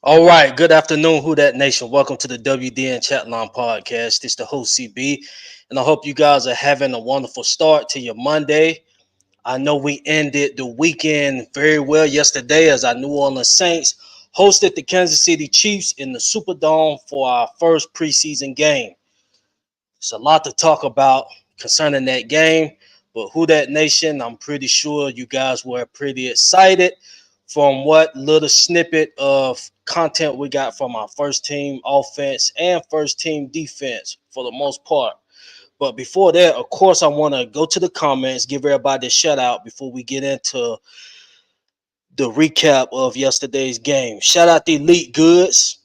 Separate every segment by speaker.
Speaker 1: All right, good afternoon, Who That Nation. Welcome to the WDN Chatline podcast. This is the host CB, and I hope you guys are having a wonderful start to your Monday. I know we ended the weekend very well yesterday as our New Orleans Saints hosted the Kansas City Chiefs in the Superdome for our first preseason game. There's a lot to talk about concerning that game, but Who That Nation, I'm pretty sure you guys were pretty excited from what little snippet of content we got from our first team offense and first team defense for the most part. But before that, of course, I want to go to the comments, give everybody a shout out before we get into the recap of yesterday's game. Shout out to Elite Goods,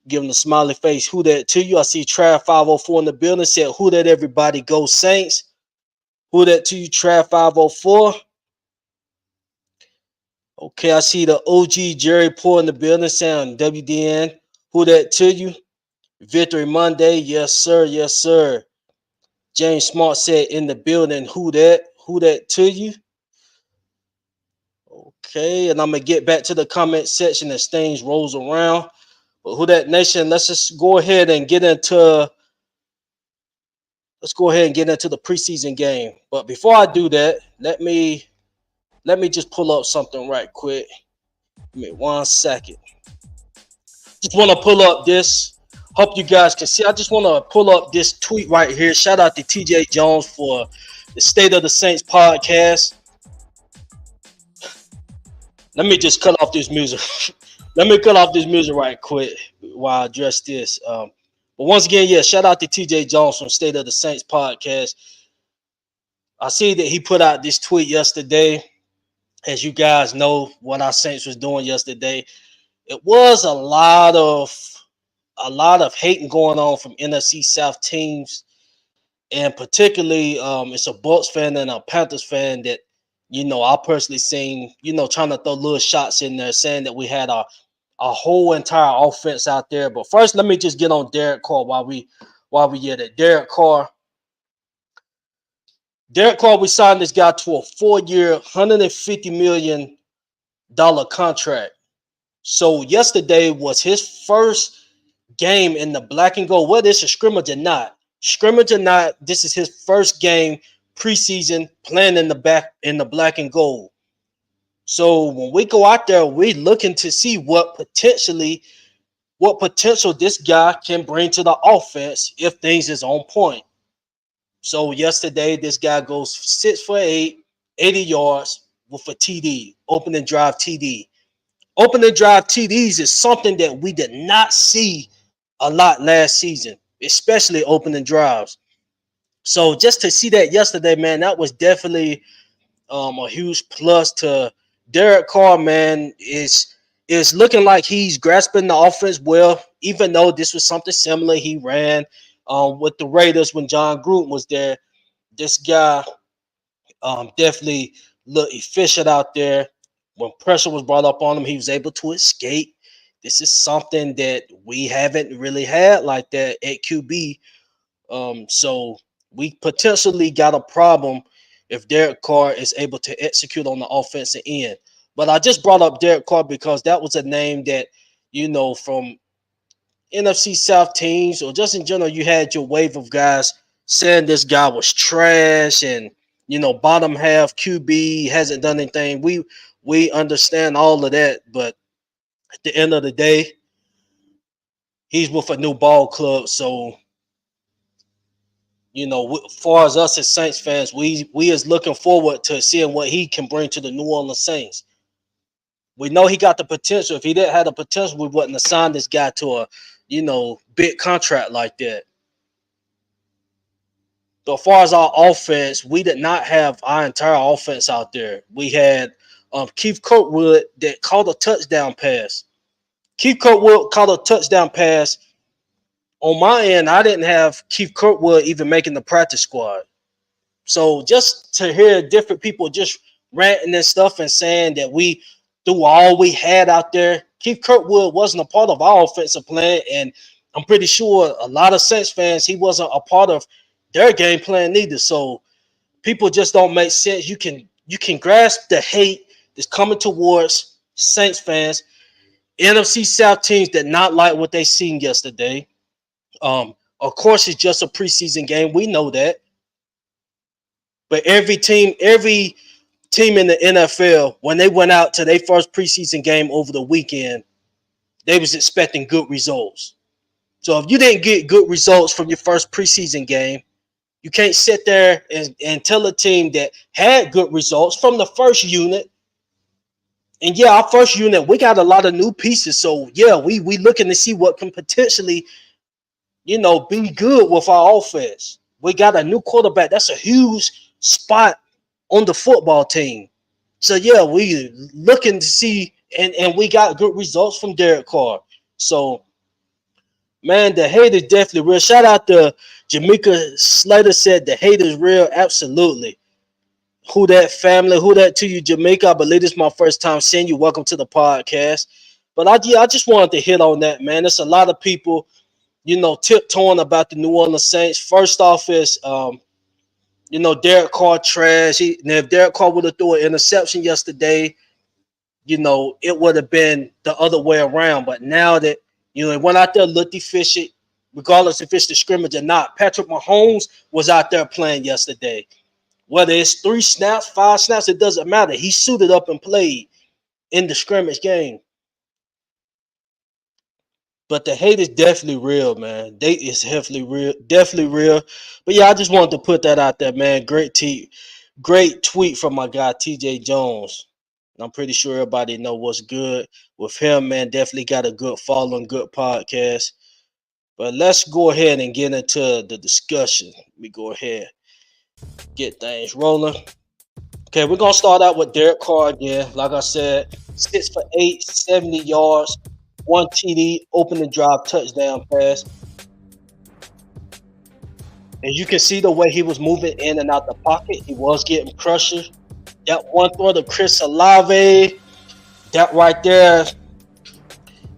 Speaker 1: giving a smiley face. Who that to you? I see Trav 504 in the building. Said, who that everybody go Saints? Who that to you, Trav 504? Okay, I see the OG Jerry Poor in the building saying WDN. Who that to you? Victory Monday. Yes, sir. Yes, sir. James Smart said in the building. Who that? Who that to you? Okay, and I'm gonna get back to the comment section as things rolls around. But Who That Nation, let's go ahead and get into the preseason game. But before I do that, let me just pull up something right quick. Give me 1 second. Just want to pull up this. Hope you guys can see. I just want to pull up this tweet right here. Shout out to TJ Jones for the State of the Saints podcast. Let me just cut off this music. Let me cut off this music right quick while I address this. But once again, yeah, shout out to TJ Jones from State of the Saints podcast. I see that he put out this tweet yesterday. As you guys know, what our Saints was doing yesterday, it was a lot of hating going on from NFC South teams, and particularly it's a Bucks fan and a Panthers fan that I personally seen trying to throw little shots in there, saying that we had a whole entire offense out there. But first, let me just get on Derek Carr while we get it. Derek Carr, we signed this guy to a 4-year, $150 million contract. So yesterday was his first game in the black and gold, whether it's a scrimmage or not. This is his first game preseason playing in the black and gold. So when we go out there, we're looking to see what potential this guy can bring to the offense if things is on point. So yesterday, this guy goes 6 for 8, 80 yards with a TD, opening drive TD. Opening drive TDs is something that we did not see a lot last season, especially opening drives. So just to see that yesterday, man, that was definitely a huge plus to Derek Carr, man. Is looking like he's grasping the offense well, even though this was something similar he ran with the Raiders when John Gruden was there. This guy definitely looked efficient out there. When pressure was brought up on him, he was able to escape. This is something that we haven't really had like that at QB. So we potentially got a problem if Derek Carr is able to execute on the offensive end. But I just brought up Derek Carr because that was a name that, from NFC South teams or just in general, you had your wave of guys saying this guy was trash and, bottom half QB, hasn't done anything. We understand all of that, but at the end of the day, he's with a new ball club. So, as far as us as Saints fans, we is looking forward to seeing what he can bring to the New Orleans Saints. We know he got the potential. If he didn't have the potential, we wouldn't have signed this guy to a, big contract like that. But as far as our offense, we did not have our entire offense out there. We had Keith Kirkwood that caught a touchdown pass. Keith Kirkwood caught a touchdown pass. On my end, I didn't have Keith Kirkwood even making the practice squad. So just to hear different people just ranting and stuff and saying that we threw all we had out there, Keith Kirkwood wasn't a part of our offensive plan, and I'm pretty sure a lot of Saints fans, he wasn't a part of their game plan either. So people just don't make sense. You can grasp the hate that's coming towards Saints fans, NFC South teams did not like what they seen yesterday. Of course, it's just a preseason game. We know that. But every team in the NFL, when they went out to their first preseason game over the weekend, they was expecting good results. So if you didn't get good results from your first preseason game, you can't sit there and tell a team that had good results from the first unit. And yeah, our first unit, we got a lot of new pieces. So yeah, we looking to see what can potentially, be good with our offense. We got a new quarterback. That's a huge spot on the football team. So yeah, we looking to see, and we got good results from Derek Carr. So man, the hate is definitely real. Shout out to Jamaica Slater said the hate is real. Absolutely. Who that family? Who that to you, Jamaica? I believe this is my first time seeing you. Welcome to the podcast. But I just wanted to hit on that, man. There's a lot of people, tiptoeing about the New Orleans Saints. First off is Derek Carr trash. If Derek Carr would have threw an interception yesterday, it would have been the other way around. But now that, it went out there, looked efficient, regardless if it's the scrimmage or not. Patrick Mahomes was out there playing yesterday. Whether it's 3 snaps, 5 snaps, it doesn't matter. He suited up and played in the scrimmage game. But the hate is definitely real, man. Hate is definitely real. But yeah, I just wanted to put that out there, man. Great tweet from my guy TJ Jones. I'm pretty sure everybody know what's good with him, man. Definitely got a good following, good podcast. But let's go ahead and get into the discussion. We go ahead, get things rolling. Okay, we're gonna start out with Derek Carr again. Like I said, 6 for 8, 70 yards, 1 TD, opening drive touchdown pass. And you can see the way he was moving in and out the pocket. He was getting pressure. That one throw to Chris Olave, that right there,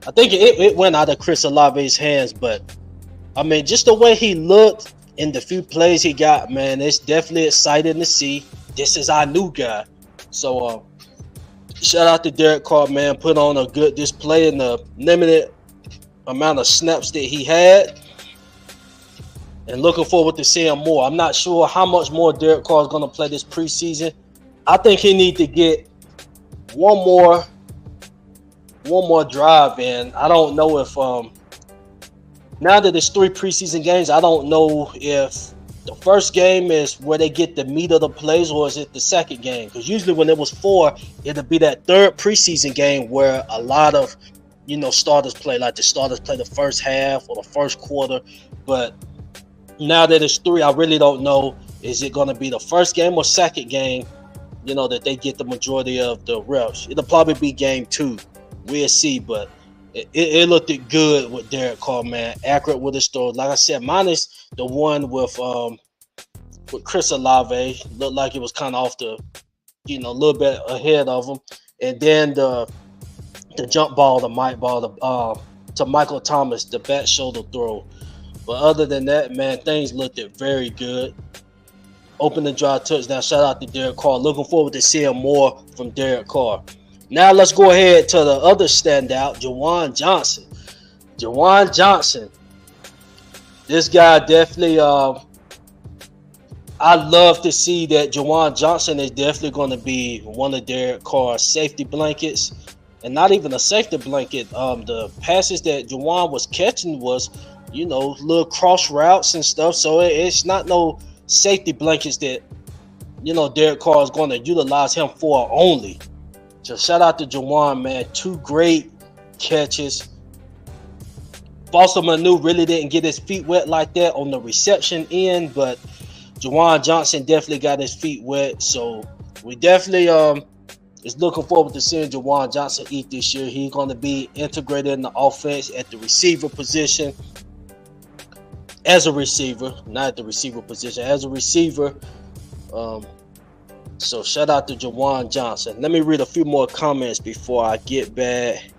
Speaker 1: I think it went out of Chris Olave's hands. But, I mean, just the way he looked in the few plays he got, man, it's definitely exciting to see. This is our new guy. So, shout out to Derek Carr, man. Put on a good display in the limited amount of snaps that he had. And looking forward to seeing more. I'm not sure how much more Derek Carr is going to play this preseason. I think he needs to get one more drive in. I don't know if now that it's 3 preseason games, I don't know if the first game is where they get the meat of the plays, or is it the second game? Because usually when it was 4, it'll be that third preseason game where a lot of starters play. Like the starters play the first half or the first quarter. But now that it's 3, I really don't know. Is it going to be the first game or second game? That they get the majority of the reps. It'll probably be game 2. We'll see, but it looked good with Derek Carr, man. Accurate with his throw. Like I said, minus the one with Chris Olave. Looked like it was kind of off the, a little bit ahead of him. And then the jump ball, the Mike ball, to Michael Thomas, the back shoulder throw. But other than that, man, things looked very good. Open the drive touchdown. Shout out to Derek Carr. Looking forward to seeing more from Derek Carr. Now let's go ahead to the other standout, Juwan Johnson. Juwan Johnson. This guy definitely, I love to see that Juwan Johnson is definitely going to be one of Derek Carr's safety blankets. And not even a safety blanket. The passes that Juwan was catching was, little cross routes and stuff. So it's not no safety blankets that, Derek Carr is going to utilize him for only. So shout out to Juwan, man. 2 great catches. Foster Manu really didn't get his feet wet like that on the reception end, but Juwan Johnson definitely got his feet wet. So we definitely is looking forward to seeing Juwan Johnson eat this year. He's going to be integrated in the offense at the receiver position. As a receiver, not at the receiver position, as a receiver. So shout out to Juwan Johnson. Let me read a few more comments before I get back.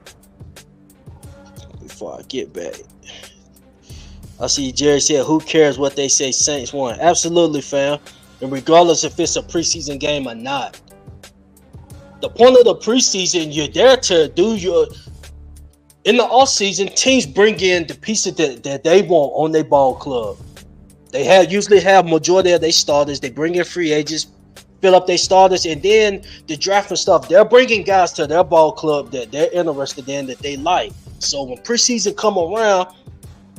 Speaker 1: I see Jerry said, who cares what they say Saints won? Absolutely, fam. And regardless if it's a preseason game or not. The point of the preseason, you're there to do In the offseason, teams bring in the pieces that they want on their ball club. They usually have majority of their starters. They bring in free agents, fill up their starters, and then the draft and stuff. They're bringing guys to their ball club that they're interested in, that they like. So when preseason come around,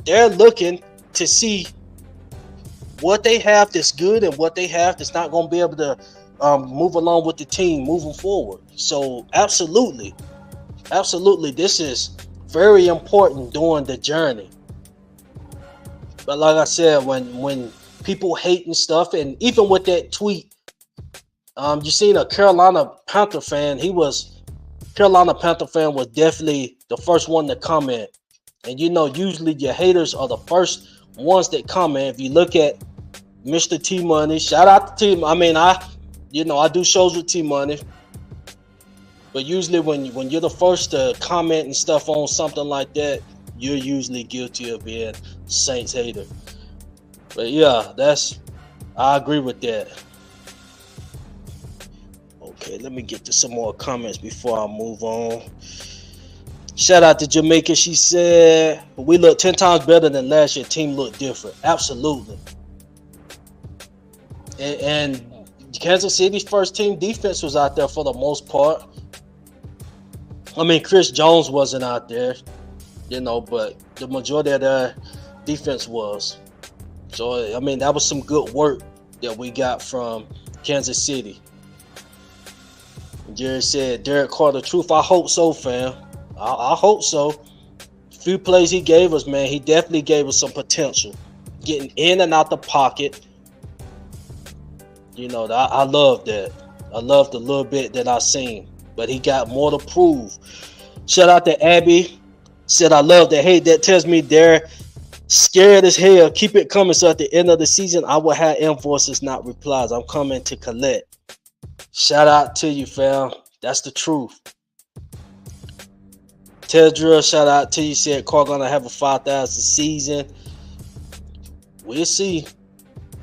Speaker 1: they're looking to see what they have that's good and what they have that's not going to be able to move along with the team moving forward. So absolutely, this is very important during the journey. But like I said, when people hate and stuff, and even with that tweet, you seen a Carolina Panther fan was definitely the first one to comment. And usually your haters are the first ones that comment. If you look at Mr. T Money, shout out to T. I mean, I do shows with T Money. But usually when you're the first to comment and stuff on something like that, you're usually guilty of being Saints hater. But yeah, I agree with that. Okay, let me get to some more comments before I move on. Shout out to Jamaica. She said, we look 10 times better than last year. Team looked different. Absolutely. And Kansas City's first team defense was out there for the most part. I mean, Chris Jones wasn't out there, but the majority of their defense was. So, I mean, that was some good work that we got from Kansas City. Jerry said, Derek Carter, truth. I hope so, fam. I hope so. Few plays he gave us, man, he definitely gave us some potential. Getting in and out the pocket. I love that. I love the little bit that I seen. But he got more to prove. Shout out to Abby. Said, I love the hate. That tells me they're scared as hell. Keep it coming. So at the end of the season, I will have invoices, not replies. I'm coming to collect. Shout out to you, fam. That's the truth. Tedra, shout out to you. Said Carr gonna have a 5,000 season. We'll see.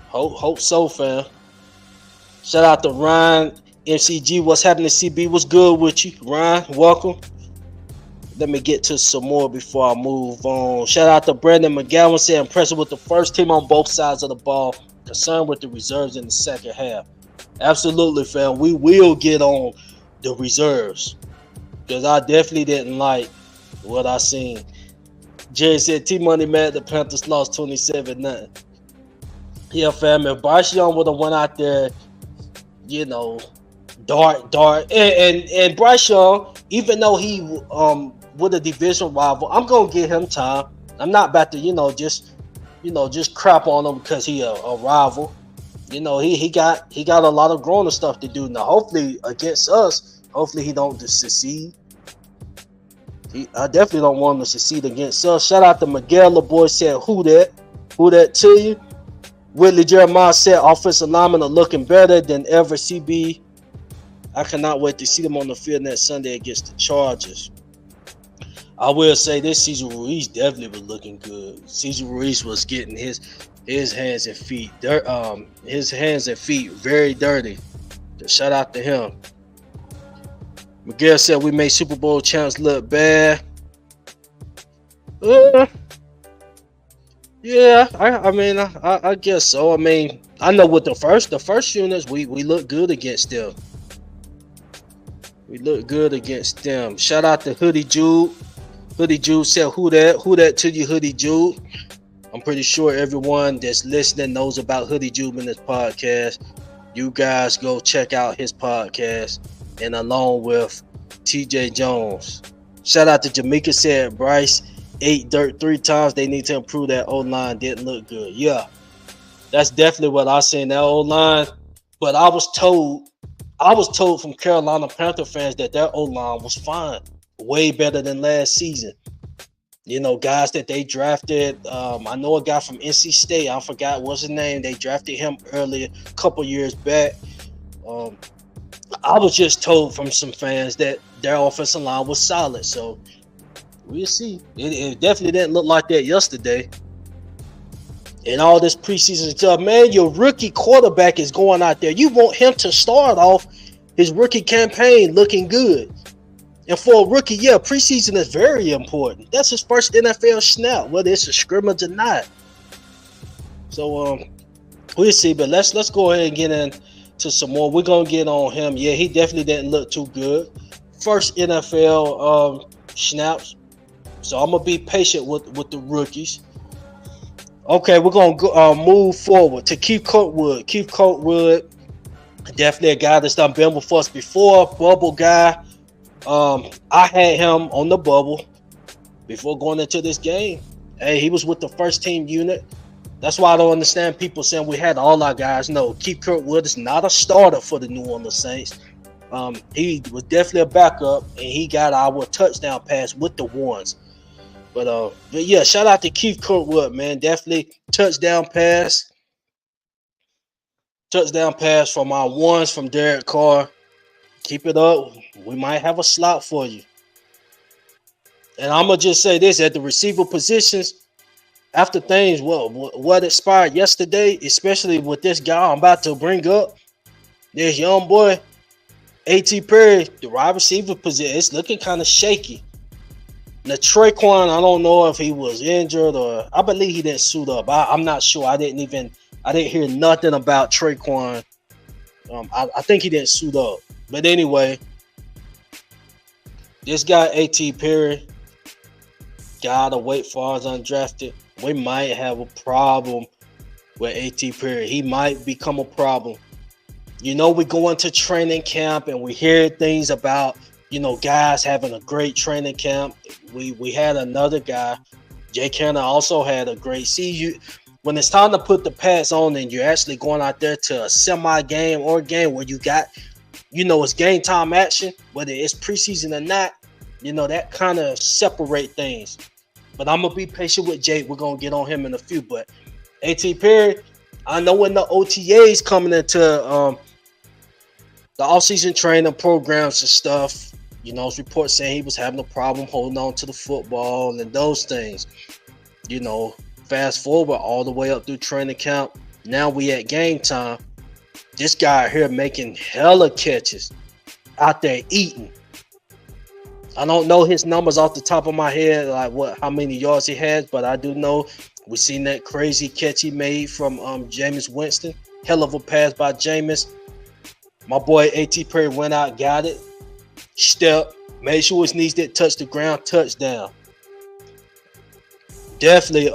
Speaker 1: Hope so, fam. Shout out to Ryan MCG. What's happening, CB? What's good with you, Ryan? Welcome. Let me get to some more before I move on. Shout out to Brandon McGowan. Said impressive with the first team on both sides of the ball. Concerned with the reserves in the second half. Absolutely, fam. We will get on the reserves because I definitely didn't like what I seen. Jerry said T-Money mad the Panthers lost 27-0. Yeah, fam. If Bryce Young would have went out there, dart, and Bryce Young, even though he with a division rival, I'm gonna give him time. I'm not about to just crap on him because he a rival. He got a lot of growing stuff to do now. Hopefully against us, he don't succeed. I definitely don't want him to succeed against us. Shout out to Miguel. The boy said, who that to you? Whitley Jeremiah said offensive linemen are looking better than ever. CB, I cannot wait to see them on the field next Sunday against the Chargers. I will say this, Cesar Ruiz definitely was looking good. Cesar Ruiz was getting his hands and feet very dirty. Shout out to him. Miguel said we made Super Bowl champs look bad. Yeah, I guess so. I mean, I know with the first units, we look good against them. We look good against them. Shout out to Hoodie Jude. Hoodie Jude said, who that to you, Hoodie Jude? I'm pretty sure everyone that's listening knows about Hoodie Jude in this podcast. You guys go check out his podcast, and along with TJ Jones. Shout out to Jamaica. Said Bryce ate dirt 3 times. They need to improve that O-line. Didn't look good. Yeah, that's definitely what I seen, that O-line. But I was told from Carolina Panther fans that their O-line was fine, way better than last season. Guys that they drafted. I know a guy from NC State. I forgot what's his name. They drafted him earlier, a couple years back. I was just told from some fans that their offensive line was solid. So we'll see. It definitely didn't look like that yesterday. And all this preseason stuff, man, your rookie quarterback is going out there. You want him to start off his rookie campaign looking good. And for a rookie, yeah, preseason is very important. That's his first NFL snap, whether it's a scrimmage or not. So we'll see. But let's go ahead and get into some more. We're gonna get on him. Yeah, he definitely didn't look too good. First NFL snaps. So I'm gonna be patient with the rookies. Okay, we're gonna go, move forward to Keith Courtwood. Keith Courtwood, definitely a guy that's done been with us before. Bubble guy. I had him on the bubble before going into this game. Hey, he was with the first team unit. That's why I don't understand people saying we had all our guys. No, Keith Courtwood is not a starter for the New Orleans Saints. He was definitely a backup, and he got our touchdown pass with the ones. But yeah, shout out to Keith Courtwood, man. Definitely touchdown pass. Touchdown pass from our ones from Derek Carr. Keep it up. We might have a slot for you. And I'm going to just say this. At the receiver positions, after things what expired yesterday, especially with this guy I'm about to bring up, this young boy, A.T. Perry, the wide receiver position, it's looking kind of shaky. Now, Traquan, I don't know if he was injured or I believe he didn't suit up. I'm not sure. I didn't hear nothing about Traquan. I think he didn't suit up. But anyway, this guy, A.T. Perry, gotta wait for us undrafted. We might have a problem with A.T. Perry. He might become a problem. You know, we go into training camp and we hear things about, guys having a great training camp. We had another guy, Jay Canner, also had a great season. When it's time to put the pads on and you're actually going out there to a semi-game or game where you got, it's game time action, whether it's preseason or not, that kind of separate things. But I'm going to be patient with Jake. We're going to get on him in a few. But A.T. Perry, I know when the OTAs coming into the offseason training programs and stuff, it's reports saying he was having a problem holding on to the football and those things. Fast forward all the way up through training camp. Now we at game time. This guy here making hella catches out there eating. I don't know his numbers off the top of my head, like how many yards he has, but I do know we seen that crazy catch he made from Jameis Winston. Hell of a pass by Jameis. My boy A.T. Perry went out, got it, step, made sure his knees didn't touch the ground, touchdown. Definitely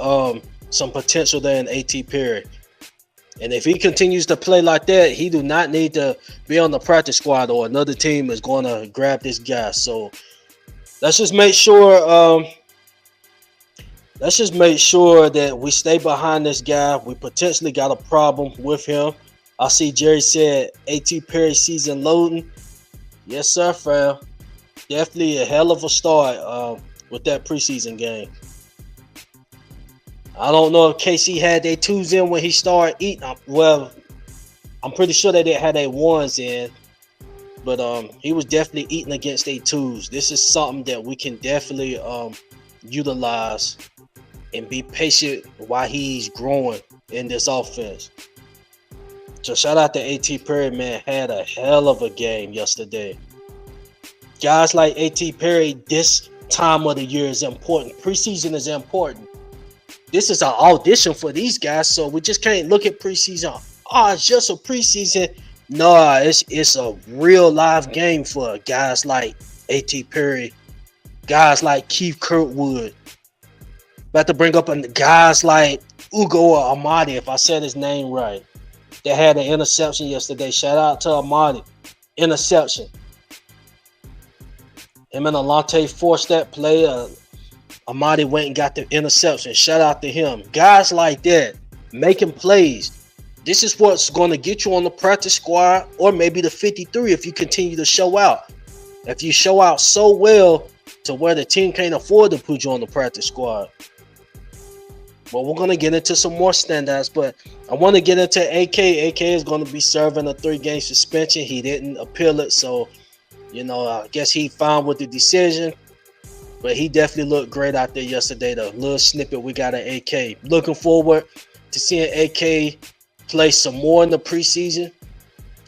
Speaker 1: some potential there in A.T. Perry. And if he continues to play like that, he do not need to be on the practice squad or another team is going to grab this guy. So let's just make sure that we stay behind this guy. We potentially got a problem with him. I see Jerry said A.T. Perry season loading. Yes, sir, fam. Definitely a hell of a start with that preseason game. I don't know if KC had their twos in when he started eating. Well, I'm pretty sure they didn't have their ones in. But he was definitely eating against their twos. This is something that we can definitely utilize and be patient while he's growing in this offense. So shout out to A.T. Perry, man. Had a hell of a game yesterday. Guys like A.T. Perry, this time of the year is important. Preseason is important. This is an audition for these guys, so we just can't look at preseason. It's just a preseason. No, it's a real live game for guys like A.T. Perry, guys like Keith Courtwood. About to bring up guys like Ugo or Amadi, if I said his name right. They had an interception yesterday. Shout out to Amadi. Interception. Him and Alante forced that play. Amadi went and got the interception. Shout out to him. Guys like that, making plays. This is what's going to get you on the practice squad or maybe the 53 if you continue to show out. If you show out so well to where the team can't afford to put you on the practice squad. Well, we're going to get into some more standouts, but I want to get into AK. AK is going to be serving a 3-game suspension. He didn't appeal it, so, I guess he fine with the decision. But he definitely looked great out there yesterday. The little snippet we got at AK. Looking forward to seeing AK play some more in the preseason.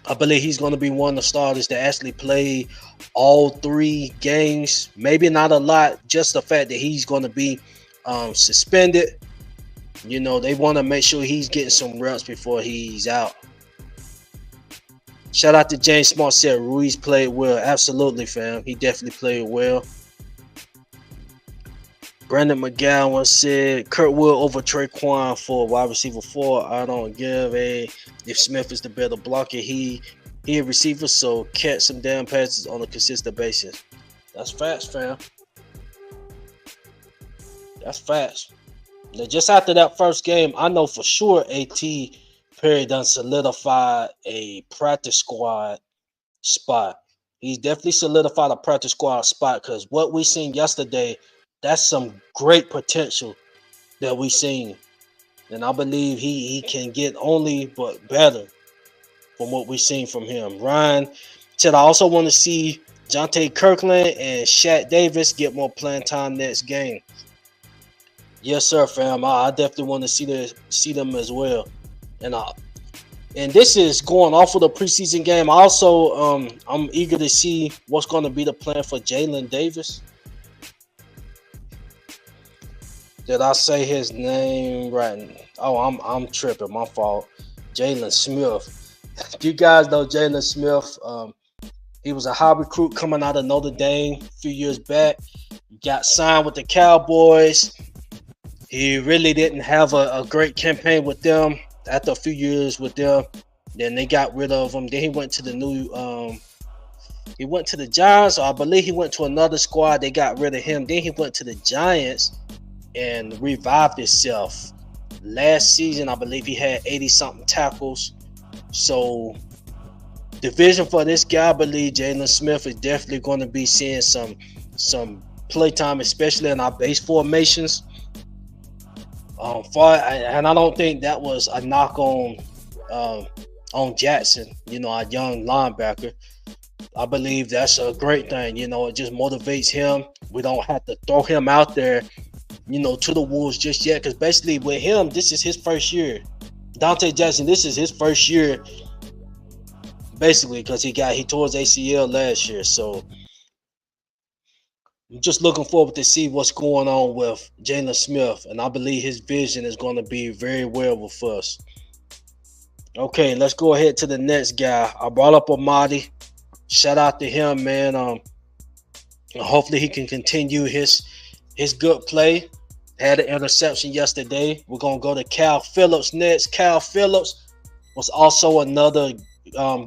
Speaker 1: I believe he's going to be one of the starters that actually play all 3 games. Maybe not a lot, just the fact that he's going to be suspended. They want to make sure he's getting some reps before he's out. Shout out to James Smart, said Ruiz played well. Absolutely, fam. He definitely played well. Brandon McGowan said Kurt Wood over Traquan for wide receiver 4. I don't give a if Smith is the better blocker. He a receiver, so catch some damn passes on a consistent basis. That's facts, fam. That's facts. Now, just after that first game, I know for sure AT Perry done solidified a practice squad spot. He's definitely solidified a practice squad spot because what we seen yesterday, that's some great potential that we seen. And I believe he can get only but better from what we've seen from him. Ryan said, I also want to see Jonte Kirkland and Shaq Davis get more playing time next game. Yes, sir, fam. I definitely want to see them as well. And this is going off of the preseason game. Also, I'm eager to see what's going to be the plan for Jalen Davis. Did I say his name right? Oh, I'm tripping. My fault. Jalen Smith. You guys know Jalen Smith. He was a high recruit coming out of Notre Dame a few years back. Got signed with the Cowboys. He really didn't have a great campaign with them. After a few years with them, then they got rid of him. Then he went to the he went to the Giants, or I believe he went to another squad. They got rid of him. Then he went to the Giants and revived himself. Last season, I believe he had 80-something tackles. So the vision for this guy, I believe Jalen Smith is definitely going to be seeing some play time, especially in our base formations. And I don't think that was a knock on Jackson, our young linebacker. I believe that's a great thing. It just motivates him. We don't have to throw him out there, to the wolves just yet. Because basically with him, this is his first year. Dante Jackson, this is his first year, basically, because he tore his ACL last year. So I'm just looking forward to see what's going on with Jalen Smith, and I believe his vision is going to be very well with us. Okay, let's go ahead to the next guy. I brought up Amadi. Shout out to him, man. Hopefully he can continue his good play. Had an interception yesterday. We're going to go to Cal Phillips next. Cal Phillips was also another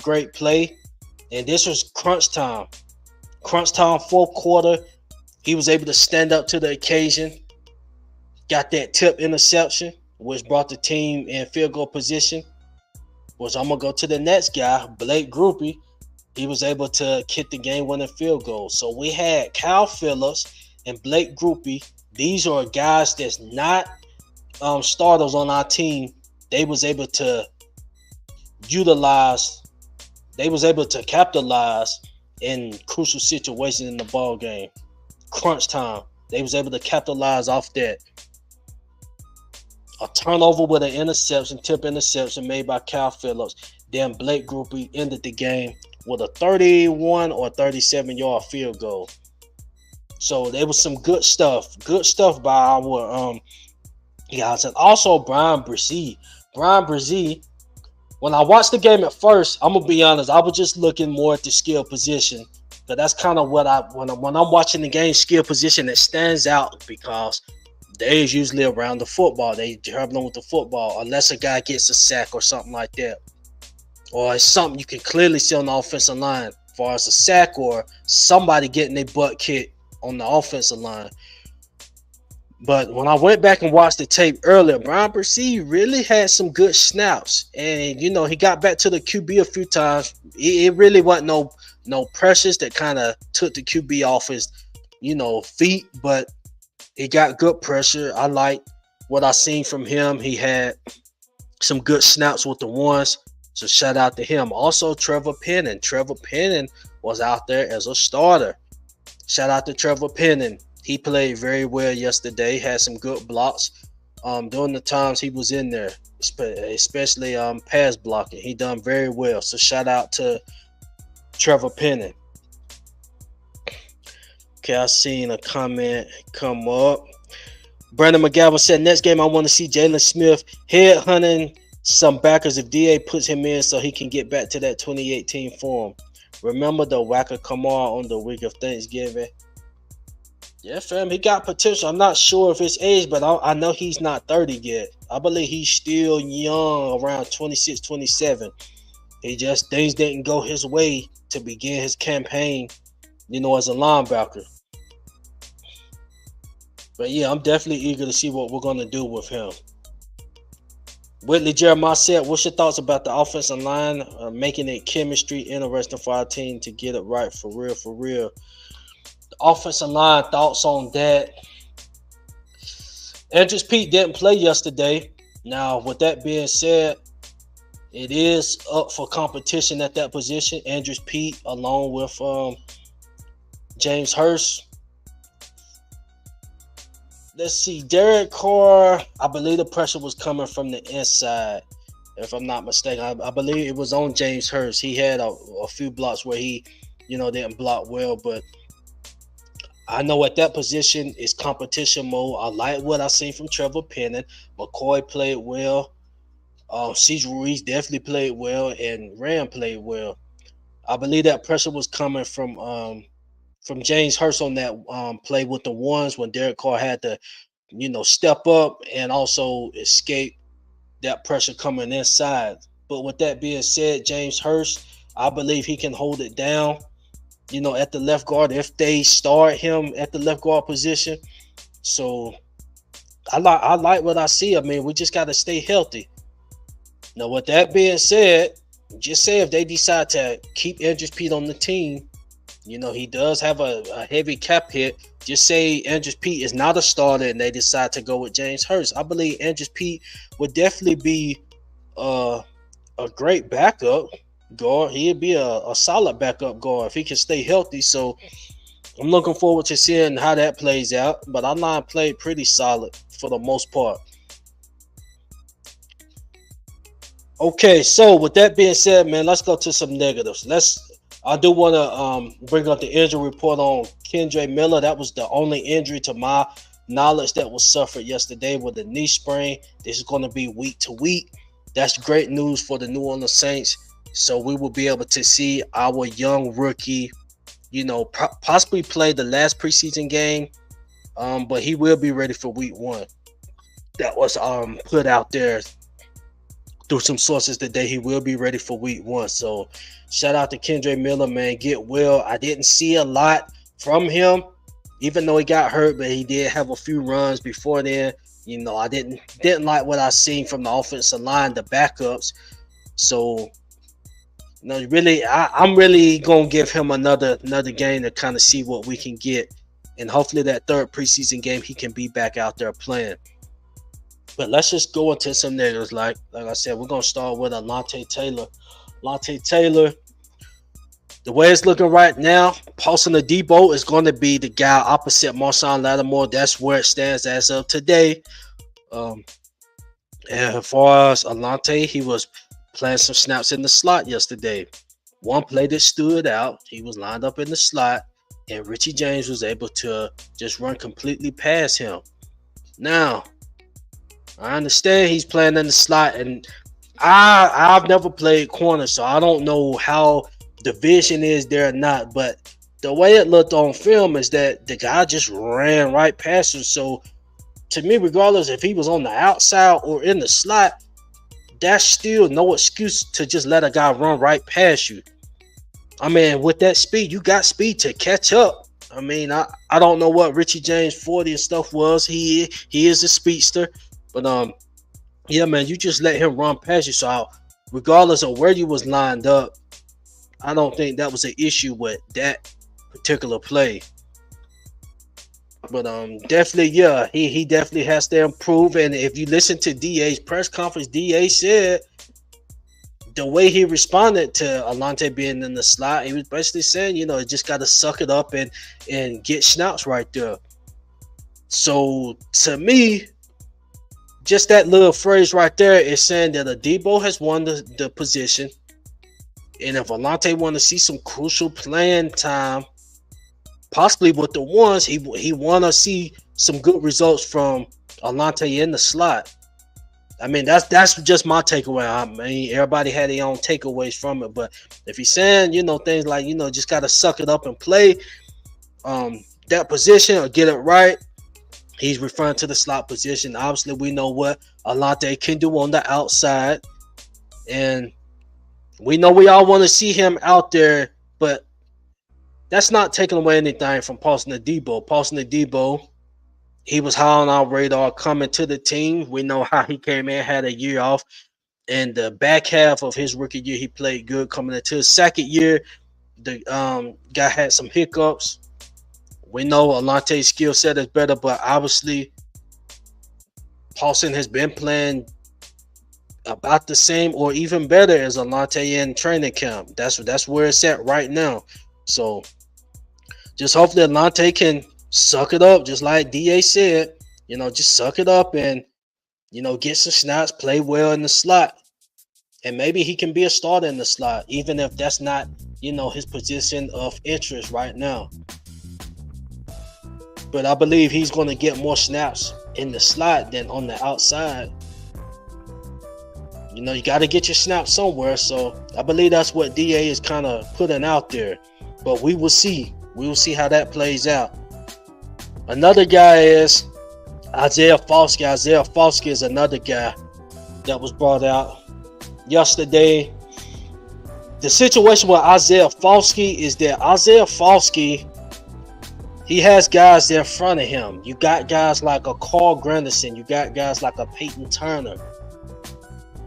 Speaker 1: great play, and this was crunch time. Crunch time, fourth quarter. He was able to stand up to the occasion, got that tip interception, which brought the team in field goal position. Which I'm going to go to the next guy, Blake Groupie. He was able to kick the game-winning field goal. So we had Kyle Phillips and Blake Groupie. These are guys that's not starters on our team. They was able to utilize, they was able to capitalize in crucial situations in the ball game. Crunch time. They was able to capitalize off that. A turnover with an interception, tip interception made by Cal Phillips. Then Blake Groupie ended the game with a 31 or 37-yard field goal. So there was some good stuff. Good stuff by our guys. And also Brian Brzee. Brian Brzee, when I watched the game at first, I'm going to be honest, I was just looking more at the skill position. But that's kind of what when I'm watching the game, skill position, it stands out because they is usually around the football. They traveling with the football unless a guy gets a sack or something like that. Or it's something you can clearly see on the offensive line as far as a sack or somebody getting their butt kicked on the offensive line. But when I went back and watched the tape earlier, Brian Brzee really had some good snaps. And, he got back to the QB a few times. It really wasn't no pressures that kind of took the QB off his, feet, but he got good pressure. I like what I seen from him. He had some good snaps with the ones, so shout out to him. Also, Trevor Penning. Trevor Penning was out there as a starter. Shout out to Trevor Penning. He played very well yesterday, had some good blocks. during the times he was in there, especially pass blocking. He done very well. So shout out to Trevor Penning. Okay, I seen a comment come up. Brandon McGavin said, next game I want to see Jalen Smith head hunting some backers if DA puts him in so he can get back to that 2018 form. Remember the Whacker Kamar on the week of Thanksgiving? Yeah, fam, he got potential. I'm not sure of his age, but I know he's not 30 yet. I believe he's still young, around 26, 27. He just, things didn't go his way to begin his campaign, as a linebacker. But yeah, I'm definitely eager to see what we're going to do with him. Whitley Jeremiah said, what's your thoughts about the offensive line making it chemistry interesting for our team to get it right for real, for real? The offensive line, thoughts on that? Andrews Pete didn't play yesterday. Now, with that being said, it is up for competition at that position. Andrews Pete along with James Hurst. Let's see, Derek Carr, I believe the pressure was coming from the inside, if I'm not mistaken. I believe it was on James Hurst. He had a few blocks where he, didn't block well, but I know at that position it's competition mode. I like what I seen from Trevor Penning. McCoy played well. Cesar Ruiz definitely played well, and Ram played well. I believe that pressure was coming from James Hurst on that play with the ones when Derek Carr had to, step up and also escape that pressure coming inside. But with that being said, James Hurst, I believe he can hold it down, at the left guard if they start him at the left guard position. So I like what I see. I mean, we just got to stay healthy. Now, with that being said, just say if they decide to keep Andrews Pete on the team, he does have a heavy cap hit. Just say Andrews Pete is not a starter and they decide to go with James Hurst. I believe Andrews Pete would definitely be a great backup guard. He'd be a solid backup guard if he can stay healthy. So I'm looking forward to seeing how that plays out. But our line played pretty solid for the most part. Okay, so with that being said, man, let's go to some negatives. I do want to bring up the injury report on Kendre Miller. That was the only injury to my knowledge that was suffered yesterday with a knee sprain. This is going to be week to week. That's great news for the New Orleans Saints. So we will be able to see our young rookie, possibly play the last preseason game, but he will be ready for week one. That was put out there through some sources today. He will be ready for week one. So shout out to Kendre Miller, man. Get well. I didn't see a lot from him, even though he got hurt, but he did have a few runs before then. I didn't like what I seen from the offensive line, the backups. So really, I'm really gonna give him another game to kind of see what we can get, and hopefully that third preseason game he can be back out there playing. But let's just go into some negatives. Like I said, we're going to start with Alontae Taylor. Alontae Taylor, the way it's looking right now, Paulson Adebo is going to be the guy opposite Marshawn Lattimore. That's where it stands as of today. And as far as Alontae, he was playing some snaps in the slot yesterday. One play that stood out, he was lined up in the slot, and Richie James was able to just run completely past him. Now, I understand he's playing in the slot, and I've never played corner, so I don't know how the vision is there or not. But the way it looked on film is that the guy just ran right past him. So to me, regardless if he was on the outside or in the slot, that's still no excuse to just let a guy run right past you. I mean, with that speed, you got speed to catch up. I mean, I don't know what Richie James 40 and stuff was. He is a speedster. But yeah, man, you just let him run past you. So regardless of where you was lined up, I don't think that was an issue with that particular play. But definitely, yeah, he definitely has to improve. And if you listen to DA's press conference, DA said the way he responded to Alontae being in the slot, he was basically saying, just got to suck it up and get snaps right there. So to me, just that little phrase right there is saying that Adebo has won the position. And if Alante want to see some crucial playing time, possibly with the ones, he want to see some good results from Alante in the slot. I mean, that's just my takeaway. I mean, everybody had their own takeaways from it, but if he's saying, things like, just got to suck it up and play that position or get it right, he's referring to the slot position. Obviously, we know what Alante can do on the outside, and we know we all want to see him out there, but that's not taking away anything from Paulson Adebo. Paulson Adebo, he was high on our radar coming to the team. We know how he came in, had a year off. And the back half of his rookie year, he played good. Coming into his second year, the guy had some hiccups. We know Alante's skill set is better, but obviously Paulson has been playing about the same or even better as Alante in training camp. That's where it's at right now. So just hopefully Alante can suck it up, just like DA said. Just suck it up and get some snaps, play well in the slot, and maybe he can be a starter in the slot, even if that's not his position of interest right now. But I believe he's going to get more snaps in the slot than on the outside. You got to get your snaps somewhere. So I believe that's what DA is kind of putting out there. But we will see. We will see how that plays out. Another guy is Isaiah Foskey. Isaiah Foskey is another guy that was brought out yesterday. The situation with Isaiah Foskey is that Isaiah Foskey, he has guys there in front of him. You got guys like a Carl Granderson. You got guys like a Peyton Turner.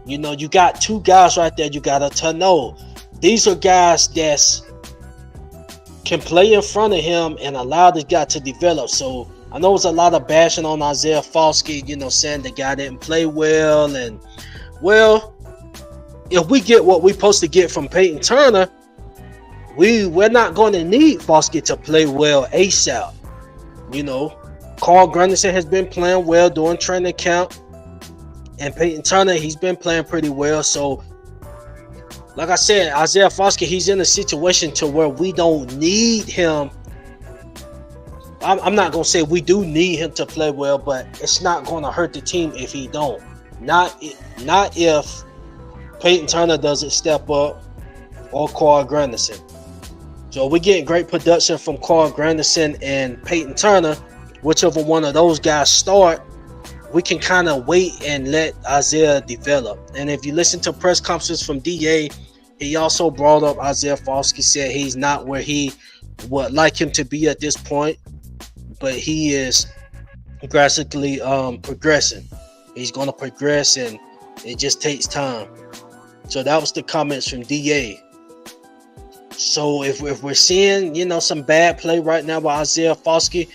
Speaker 1: You got two guys right there you got to know. These are guys that can play in front of him and allow this guy to develop. So I know it's a lot of bashing on Isaiah Foskey, saying the guy didn't play well. And, well, if we get what we're supposed to get from Peyton Turner, we're not going to need Foskey to play well ASAP. Carl Granderson has been playing well during training camp. And Peyton Turner, he's been playing pretty well. So, like I said, Isaiah Foskey, he's in a situation to where we don't need him. I'm not going to say we do need him to play well, but it's not going to hurt the team if he don't. Not if Peyton Turner doesn't step up or Carl Granderson. So we're getting great production from Carl Granderson and Peyton Turner. Whichever one of those guys start, we can kind of wait and let Isaiah develop. And if you listen to press conferences from DA, he also brought up Isaiah Foskey, said he's not where he would like him to be at this point, but he is gradually progressing. He's going to progress, and it just takes time. So that was the comments from DA. So if we're seeing, some bad play right now by Isaiah Foskey,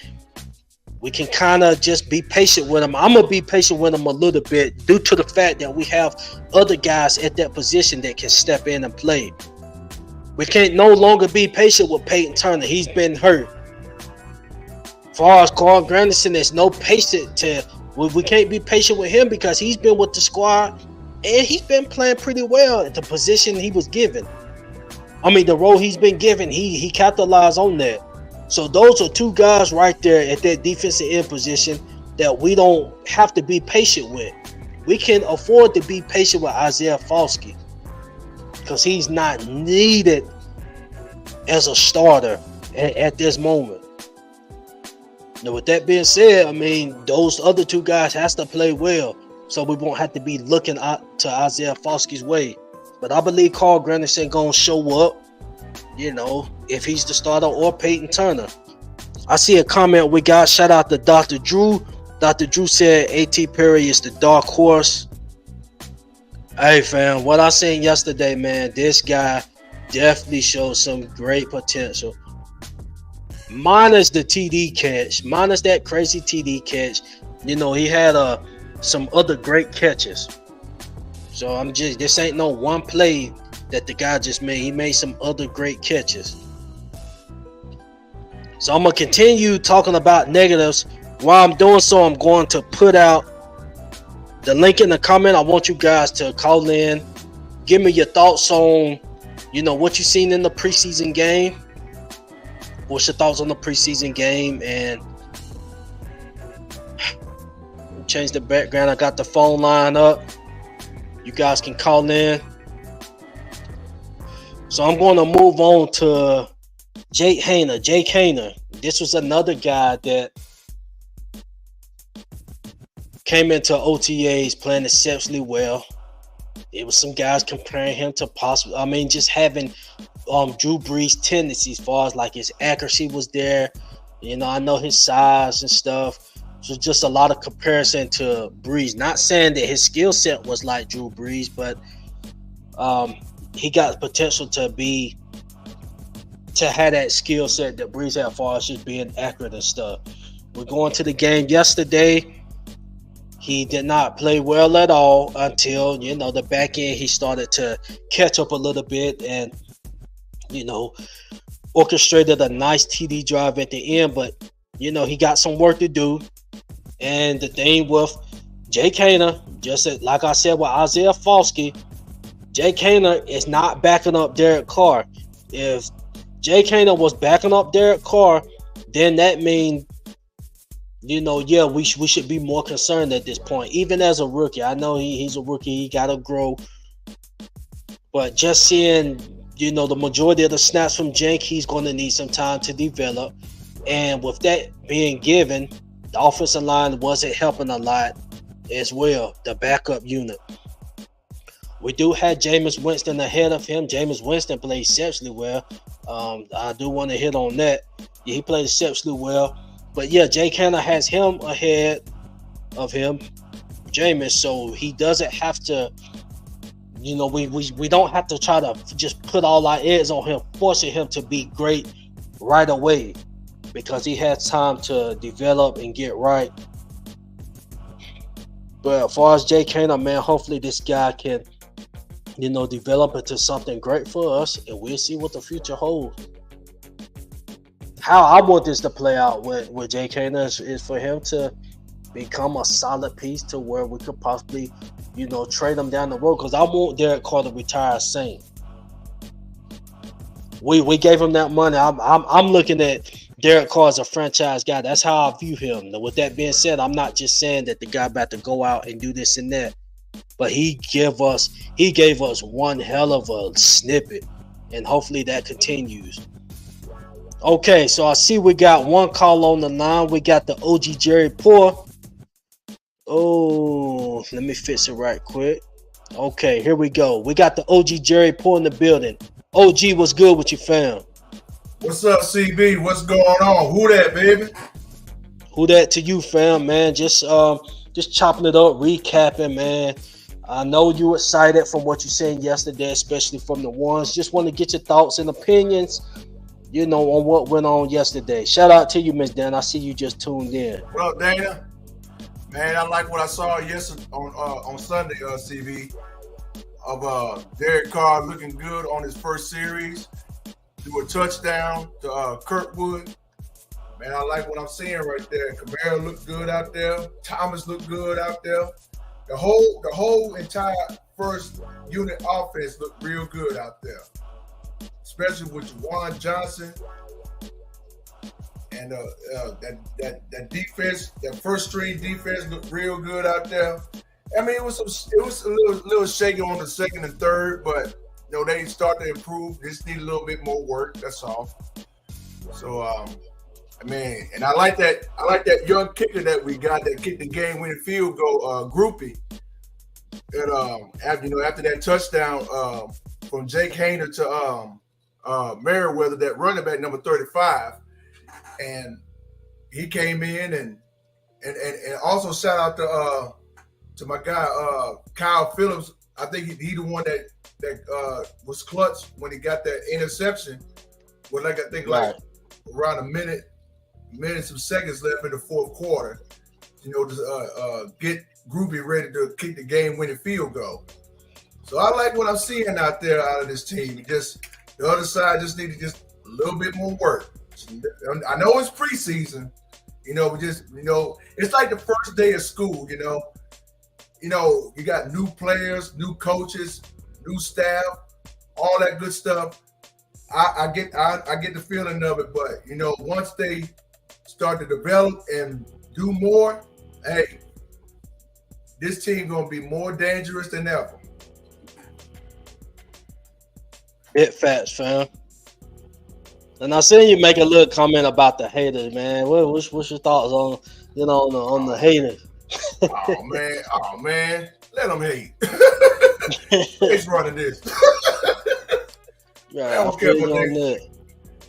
Speaker 1: we can kind of just be patient with him. I'm going to be patient with him a little bit due to the fact that we have other guys at that position that can step in and play. We can't no longer be patient with Peyton Turner. He's been hurt. As far as Carl Granderson, there's no patience we can't be patient with him because he's been with the squad and he's been playing pretty well at the position he was given. The role he's been given, he capitalized on that. So those are two guys right there at that defensive end position that we don't have to be patient with. We can afford to be patient with Isaiah Foskey because he's not needed as a starter at this moment. Now, with that being said, those other two guys has to play well, so we won't have to be looking to Isaiah Foskey's way. But I believe Carl Granderson gonna show up, if he's the starter, or Peyton Turner. I see a comment we got. Shout out to Dr. Drew. Dr. Drew said A.T. Perry is the dark horse. Hey, fam, what I seen yesterday, man, this guy definitely showed some great potential. Minus the TD catch, minus that crazy TD catch, he had some other great catches. So this ain't no one play that the guy just made. He made some other great catches. So I'm going to continue talking about negatives. While I'm doing so, I'm going to put out The link in the comment. I want you guys to call in. Give me your thoughts on, what you seen in the preseason game. What's your thoughts on the preseason game? And change the background. I got the phone line up. You guys can call in. So I'm going to move on to Jake Haener. Jake Haener. This was another guy that came into OTAs playing exceptionally well. It was some guys comparing him to just having Drew Brees tendencies as far as like his accuracy was there. I know his size and stuff. So just a lot of comparison to Brees. Not saying that his skill set was like Drew Brees, but he got potential to have that skill set that Brees had as far as just being accurate and stuff. We're going to the game yesterday. He did not play well at all until, the back end he started to catch up a little bit and, orchestrated a nice TD drive at the end. But, he got some work to do. And the thing with Jake Haener, just like I said with Isaiah Foskey, Jake Haener is not backing up Derek Carr. If Jake Haener was backing up Derek Carr, then that means, we should be more concerned at this point. Even as a rookie, I know he's a rookie. He got to grow. But just seeing, the majority of the snaps from Jake, he's going to need some time to develop. And with that being given, the offensive line wasn't helping a lot as well, the backup unit. We do have Jameis Winston ahead of him. Jameis Winston played exceptionally well. I do want to hit on that. Yeah, he played exceptionally well. But yeah, Jake Haener has him ahead of him, Jameis, so he doesn't have to, we don't have to try to just put all our eggs on him, forcing him to be great right away, because he has time to develop and get right. But as far as Jake Haener, man, hopefully this guy can, develop into something great for us, and we'll see what the future holds. How I want this to play out with Jake Haener is for him to become a solid piece to where we could possibly, trade him down the road. Because I want Derek Carr to retire a Saint. We gave him that money. I'm looking at Derek Carr as a franchise guy. That's how I view him. Now, with that being said, I'm not just saying that the guy about to go out and do this and that, but he gave us one hell of a snippet, and hopefully that continues. Okay, so I see we got one call on the line. We got the OG Jerry Poor. Oh, let me fix it right quick. Okay, here we go. We got the OG Jerry Poor in the building. OG, what's good with you, fam?
Speaker 2: What's up, CB? What's going on? Who that, baby?
Speaker 1: Who that to you, fam, man? Just chopping it up, recapping, man. I know you excited from what you said yesterday, especially from the ones. Just want to get your thoughts and opinions, on what went on yesterday. Shout out to you, Miss Dan. I see you just tuned in.
Speaker 2: What up, Dana? Man, I like what I saw yesterday on Sunday, CB, of Derek Carr looking good on his first series, threw a touchdown to Kirkwood. Man, I like what I'm seeing right there. Kamara looked good out there. Thomas looked good out there. The whole entire first unit offense looked real good out there, especially with Juwan Johnson and that defense, that first string defense looked real good out there. I mean, it was a little shaky on the second and third, but they start to improve. They just need a little bit more work. That's all. So and I like that young kicker that we got that kicked the game-winning field goal, Groupie. And after that touchdown from Jake Haener to Merriweather, that running back number 35, and he came in and also shout out to my guy Kyle Phillips. I think he the one that was clutch when he got that interception with like around a minute and some seconds left in the fourth quarter, to get Groupie ready to kick the game-winning field goal. So I like what I'm seeing out there out of this team. Just the other side just needed just a little bit more work. I know it's preseason, it's like the first day of school, You got new players, new coaches, new staff, all that good stuff. I get the feeling of it, but once they start to develop and do more, hey, this team gonna be more dangerous than ever.
Speaker 1: Bit facts, fam. And I seen you make a little comment about the haters, man. What's your thoughts on the haters?
Speaker 2: Oh man, let them hate. It's running this.
Speaker 1: Yeah,
Speaker 2: I don't care what they.
Speaker 1: that.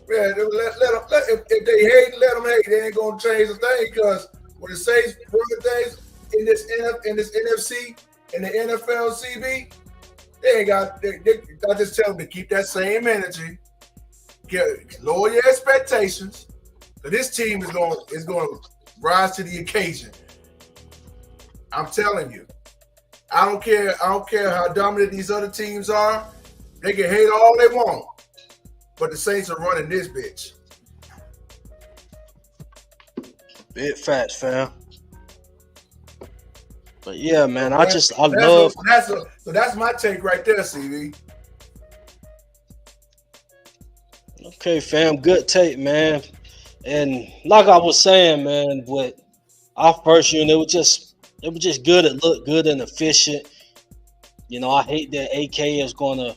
Speaker 2: Man, let them, if they hate, let them hate. They ain't gonna change a thing because when the Saints run things in this NFC and the NFL CB, they ain't got. I just tell them to keep that same energy. Lower your expectations. But this team is going to rise to the occasion. I'm telling you. I don't care how dominant these other teams are. They can hate all they want. But the Saints are running this bitch.
Speaker 1: Big facts, fam. But yeah, man,
Speaker 2: So that's my take right there, CV.
Speaker 1: Okay, fam, good take, man. And like I was saying, man, with our first unit, it was just good. It looked good and efficient. I hate that AK is gonna,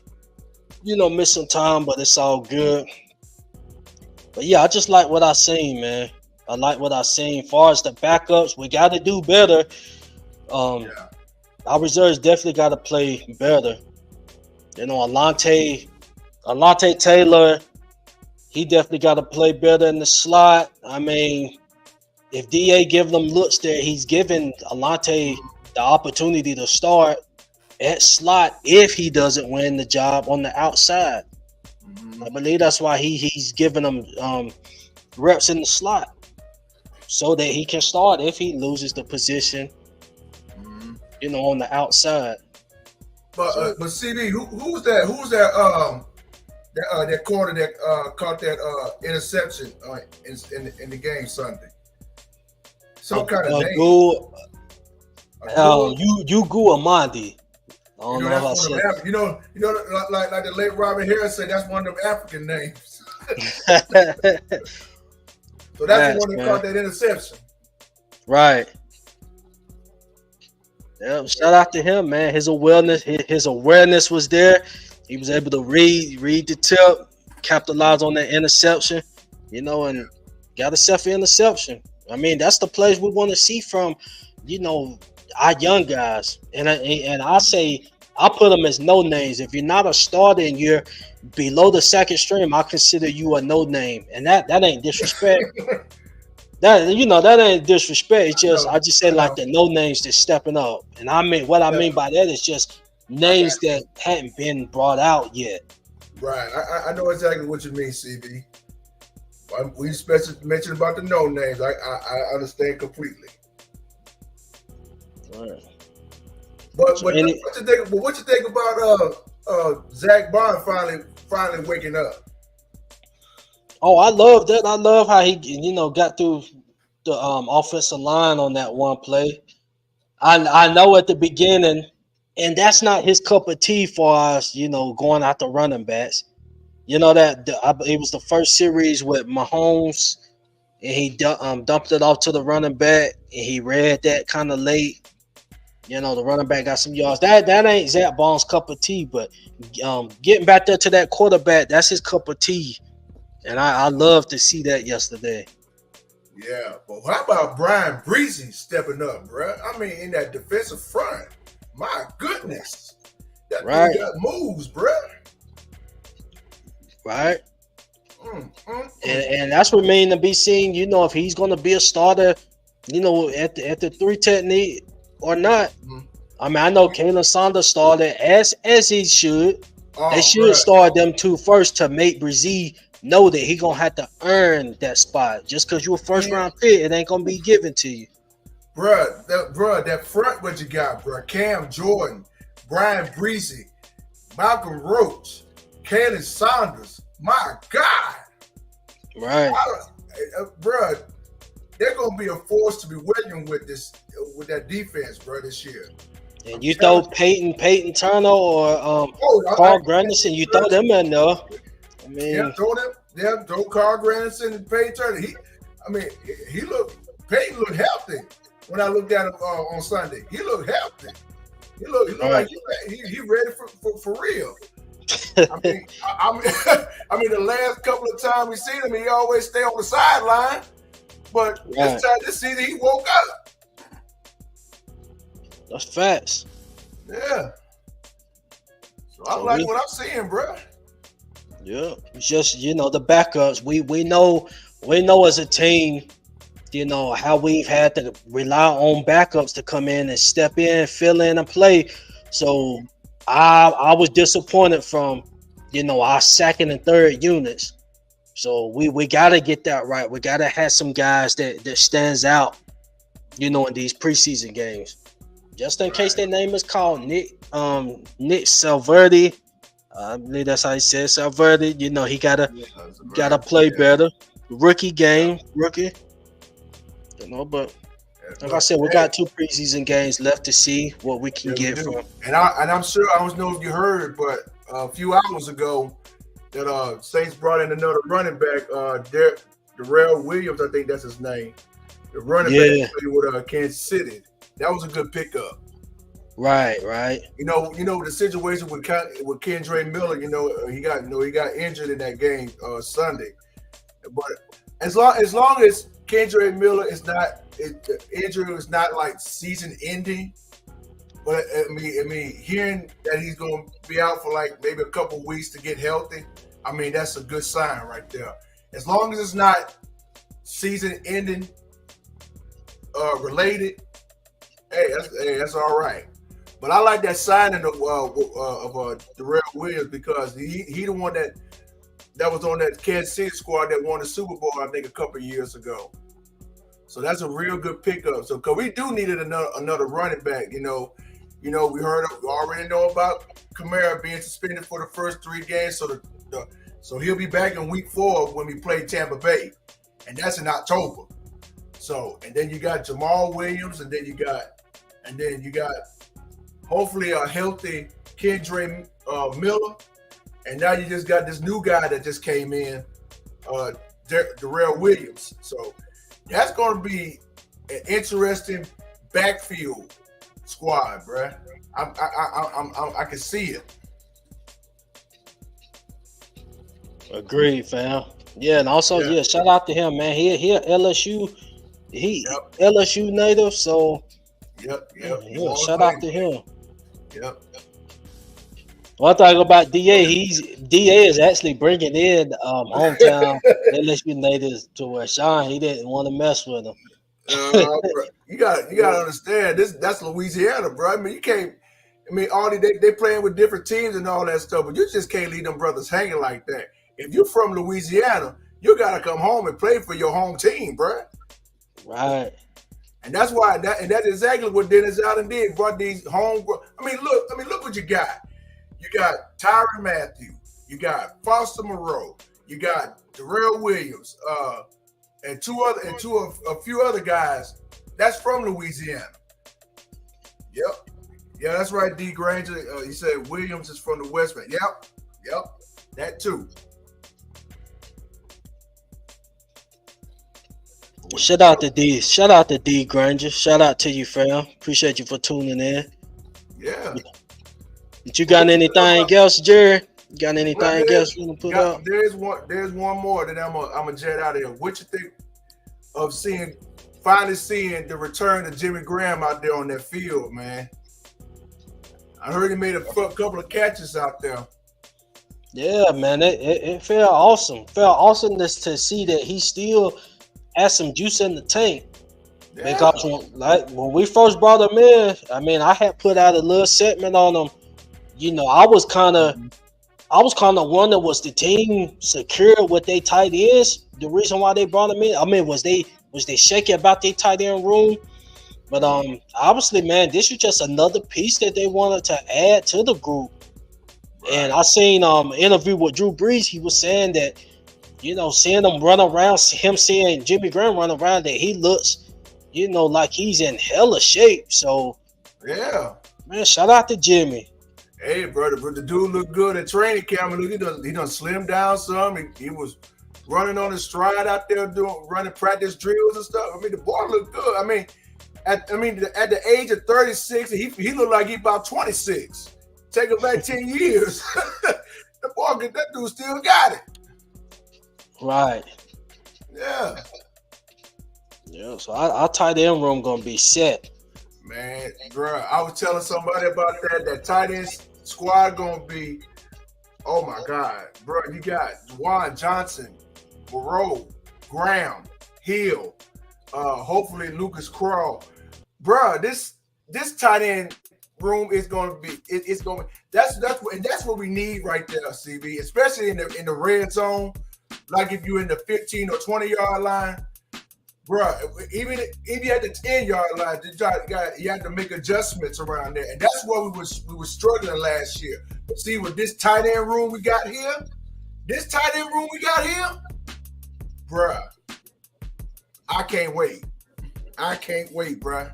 Speaker 1: miss some time, but it's all good. But yeah, I just like what I seen, man. I like what I seen. As far as the backups, we got to do better. Our reserves definitely got to play better. Alante Taylor, he definitely got to play better in the slot. I mean, if DA give them looks there, he's giving Alante the opportunity to start at slot if he doesn't win the job on the outside. I believe that's why he's giving them reps in the slot so that he can start if he loses the position, on the outside.
Speaker 2: But CB, who's that? That corner that caught that interception in the game Sunday. Some kind of name.
Speaker 1: Yugu Amandi. I don't know how I said
Speaker 2: it. Like the late Robert Harris said, that's one of them African names. So that's the one that caught that interception.
Speaker 1: Right. Yeah, shout out to him, man. His awareness was there. He was able to read the tip, capitalize on that interception, and got himself an interception. I mean, that's the plays we want to see from, our young guys. And I say, I put them as no names. If you're not a starter and you're below the second string, I consider you a no name. And that ain't disrespect. that ain't disrespect. It's just I just say like the no names that's stepping up. And I mean what I mean by that is just names that hadn't been brought out yet.
Speaker 2: Right. I know exactly what you mean, CB. We especially mentioned about the no names. I understand completely.
Speaker 1: Right.
Speaker 2: But what you think about Zach Bond finally waking up?
Speaker 1: Oh, I love that. I love how he got through the offensive line on that one play. I know at the beginning, and that's not his cup of tea for us, going out the running backs. It was the first series with Mahomes, and he dumped it off to the running back, and he read that kind of late. The running back got some yards. That ain't Zach Bond's cup of tea, but getting back there to that quarterback, that's his cup of tea. And I love to see that yesterday.
Speaker 2: Yeah, but how about Brian Breezy stepping up, bro? I mean, in that defensive front, my goodness, that dude got moves, bro.
Speaker 1: Right. And that's remain to be seen. If he's going to be a starter, at the 3 technique or not. I mean, I know Kalen Saunders started as he should. They should start them two first to make Breezy know that he gonna have to earn that spot. Just because you're a first round pick, it ain't gonna be given to you.
Speaker 2: That front what you got, bruh. Cam Jordan, Brian Breezy, Malcolm Roach, Kalen Saunders. My God.
Speaker 1: Right.
Speaker 2: They're gonna be a force to be reckoned with that defense, bro, this year.
Speaker 1: And
Speaker 2: I'm
Speaker 1: you throw
Speaker 2: telling
Speaker 1: Peyton Turner or
Speaker 2: you. Oh,
Speaker 1: Carl Granderson, you throw them in there. I
Speaker 2: yeah,
Speaker 1: mean,
Speaker 2: throw them. Yeah, throw Carl Granderson and Peyton Turner. He looked. Peyton looked healthy when I looked at him on Sunday. He looked healthy. He looked like he ready for real. I mean, I mean, the last couple of times we seen him, he always stay on the sideline. But this season, he woke up.
Speaker 1: That's facts.
Speaker 2: Yeah. So I like what I'm seeing, bro.
Speaker 1: Yeah, it's just the backups. We know as a team, how we've had to rely on backups to come in and step in, fill in, and play. So I was disappointed from our second and third units. So we gotta get that right. We gotta have some guys that stands out, in these preseason games. Just in case their name is called Nick Salverdi. I believe that's how he says Salverdi. He gotta play better. Rookie game, rookie. But like I said, we got 2 preseason games left to see what we can get from.
Speaker 2: And I'm sure, I don't know if you heard, but a few hours ago that Saints brought in another running back, Darrell Williams, I think that's his name. The running back with Kansas City. That was a good pickup.
Speaker 1: Right.
Speaker 2: The situation with Kendre Miller. He got injured in that game Sunday. But as long as Kendre Miller is not injury is not like season ending. But I mean, hearing that he's going to be out for like maybe a couple of weeks to get healthy, I mean, that's a good sign right there. As long as it's not season ending related, that's all right. But I like that signing of Darrell Williams because he the one that was on that Kansas City squad that won the Super Bowl, I think, a couple of years ago. So that's a real good pickup. So because we do needed another running back, we already know about Kamara being suspended for the first 3 games. So he'll be back in week 4 when we play Tampa Bay, and that's in October. So and then you got Jamal Williams, and then you got hopefully a healthy Kendre Miller, and now you just got this new guy that just came in, Darrell Williams. So that's going to be an interesting backfield squad, bruh. I can see it.
Speaker 1: Agreed, fam. Yeah, and also shout out to him, man. He LSU, LSU native, so shout out to him.
Speaker 2: Yep.
Speaker 1: One thing about DA is actually bringing in hometown LSU natives to where Sean, he didn't want to mess with him.
Speaker 2: You got to understand that's Louisiana, bro. I mean, you can't. I mean, they playing with different teams and all that stuff, but you just can't leave them brothers hanging like that. If you're from Louisiana, you got to come home and play for your home team, bro.
Speaker 1: Right.
Speaker 2: And that's why that's exactly what Dennis Allen did. Brought these home. I mean, look what you got. You got Tyrann Mathieu. You got Foster Moreau. You got Darrell Williams. And a few other guys. That's from Louisiana. Yep. Yeah, that's right, D. Granger. He said Williams is from the West Bank. Yep. That too.
Speaker 1: Shout out to D. Shout out to D. Granger. Shout out to you, fam. Appreciate you for tuning in.
Speaker 2: Yeah.
Speaker 1: But you got anything else, Jerry? You got anything else you want to put up?
Speaker 2: There's one more that I'm a jet out of here. What you think of finally seeing the return of Jimmy Graham out there on that field, man? I heard he made a couple of catches out there.
Speaker 1: Yeah, man, it felt awesome. Felt awesome to see that he still has some juice in the tank. Yeah. Because when we first brought him in, I mean, I had put out a little segment on him. I was kind of wondering, was the team secure with their tight ends? The reason why they brought him in, I mean, was they shaky about their tight end room? But obviously, man, this is just another piece that they wanted to add to the group. Right. And I seen an interview with Drew Brees. He was saying that, seeing him run around, seeing Jimmy Graham run around, that he looks, like he's in hella shape. So
Speaker 2: yeah.
Speaker 1: Man, shout out to Jimmy.
Speaker 2: Hey, brother, but the dude looked good at training camp. He done slimmed down some. He was running on his stride out there running practice drills and stuff. I mean, the boy looked good. I mean, at the age of 36, he looked like he about 26. Take it back 10 years. That dude still got it.
Speaker 1: Right.
Speaker 2: Yeah.
Speaker 1: Yeah, so our tight end room gonna be set.
Speaker 2: Man, bro, I was telling somebody about that tight end squad gonna be, oh my God, bro, you got Juwan Johnson, Moreau, Graham, Hill, hopefully Lucas Kroll. Bro, this tight end room is gonna be that's what we need right there, CB, especially in the red zone. Like if you're in the 15 or 20-yard line, bro, even if you had the 10-yard line, you had to make adjustments around there. And that's what we were struggling last year. But see, with this tight end room we got here, bro, I can't wait. Bro.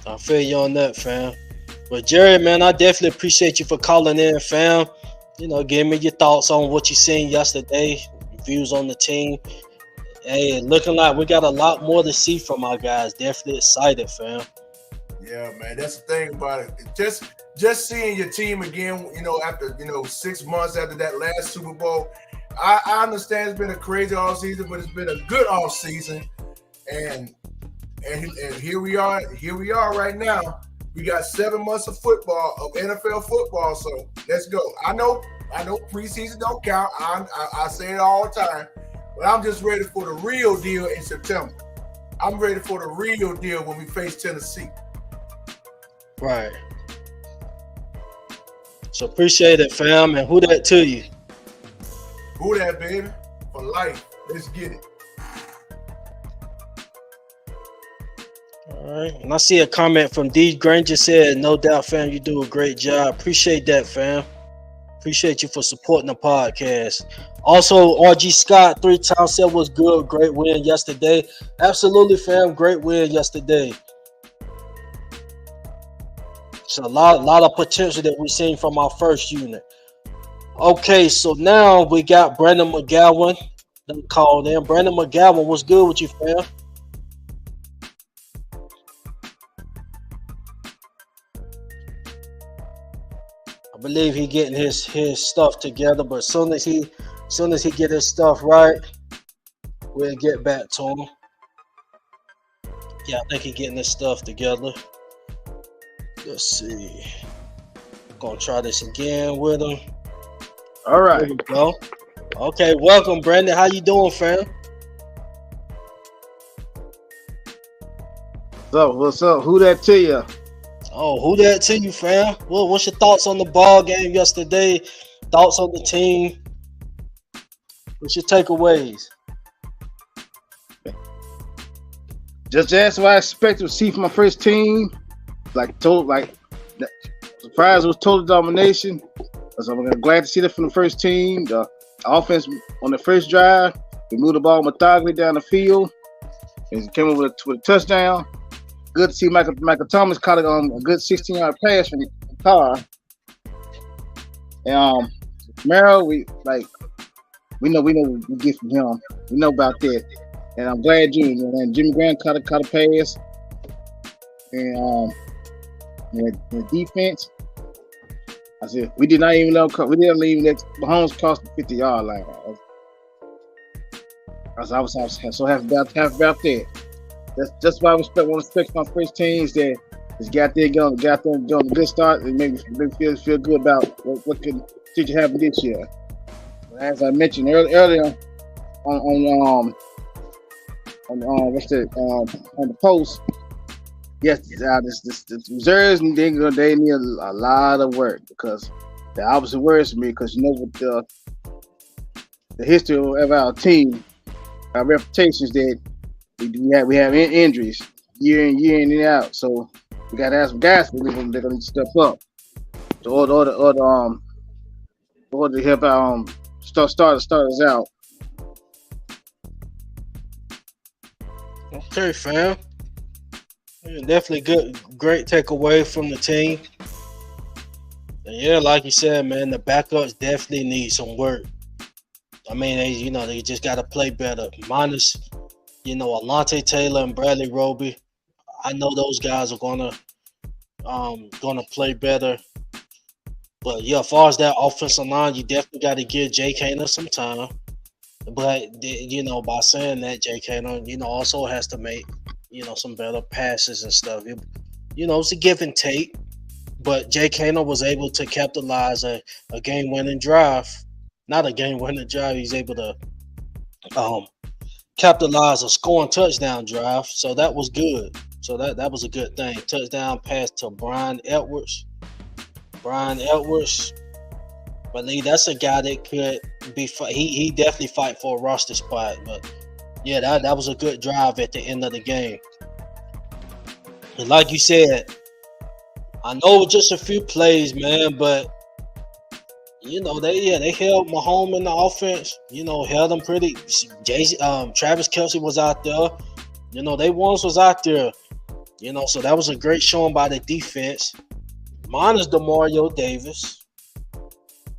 Speaker 1: I feel you on that, fam. But Jerry, man, I definitely appreciate you for calling in, fam. You know, give me your thoughts on what you seen yesterday, views on the team. Hey, looking like we got a lot more to see from our guys. Definitely excited, fam.
Speaker 2: Yeah, man, that's the thing about it. Just seeing your team again, after 6 months after that last Super Bowl. I understand it's been a crazy off season, but it's been a good off season, and here we are right now. We got 7 months of football, of NFL football, so let's go. I know preseason don't count. I say it all the time, but I'm just ready for the real deal in September. I'm ready for the real deal when we face Tennessee.
Speaker 1: Right. So appreciate it, fam, and who that to you?
Speaker 2: Who that, baby? For life. Let's get it.
Speaker 1: All right. And I see a comment from D. Granger said, no doubt, fam, you do a great job. Appreciate that, fam. Appreciate you for supporting the podcast. Also, RG Scott 3 times said was good. Great win yesterday. Absolutely, fam. Great win yesterday. It's a lot of potential that we've seen from our first unit. Okay, so now we got Brandon McGowan called in. Brandon McGowan, what's good with you, fam? I believe he getting his stuff together, but as soon as he get his stuff right, we'll get back to him. Yeah, I think he getting his stuff together. Let's see. Gonna try this again with him.
Speaker 3: All right.
Speaker 1: There we go. Okay, welcome, Brandon. How you doing, fam?
Speaker 3: What's up? Who that to you?
Speaker 1: Oh, who that to you, fam? Well, what's your thoughts on the ball game yesterday? Thoughts on the team? What's your takeaways?
Speaker 3: Just as what I expected to see from my first team. Surprise was total domination. So I'm glad to see that from the first team. The offense on the first drive, we moved the ball methodically down the field, and came up with a touchdown. Good to see Michael Thomas caught it on a good 16-yard pass from the car. And Merrill, we know we get from him. We know about that, and I'm glad Jimmy Graham caught a pass, and the defense. I said we didn't even let Mahomes cross the 50-yard line. I was so happy about that. That's just what I want to expect from my first team is that just got there, doing a good start, and make me feel good about what can future happen this year. As I mentioned earlier on the post. Yes, the reserves they need a lot of work because the opposite words to me because with the history of our team, our reputations that we have injuries year in and out. So we got to have some guys they're gonna need to step up to order to help our starters out.
Speaker 1: Okay, fam. Definitely great takeaway from the team. And yeah, like you said, man, the backups definitely need some work. I mean, they just got to play better. Minus, Alante Taylor and Bradley Roby. I know those guys are gonna play better. But yeah, as far as that offensive line, you definitely got to give Jay Kaner some time. But by saying that, Jay Kaner, also has to make some better passes and stuff. It's a give and take. But Jay Kaner was able to capitalize a game-winning drive. Not a game-winning drive. He's able to capitalize a scoring touchdown drive. So that was good. So that was a good thing. Touchdown pass to Brian Edwards. I think that's a guy that could be. He definitely fight for a roster spot. But yeah, that was a good drive at the end of the game. And like you said, I know just a few plays, man, but they held Mahomes in the offense. Held them pretty. Travis Kelce was out there. They once was out there. So that was a great showing by the defense. Minus DeMario Davis.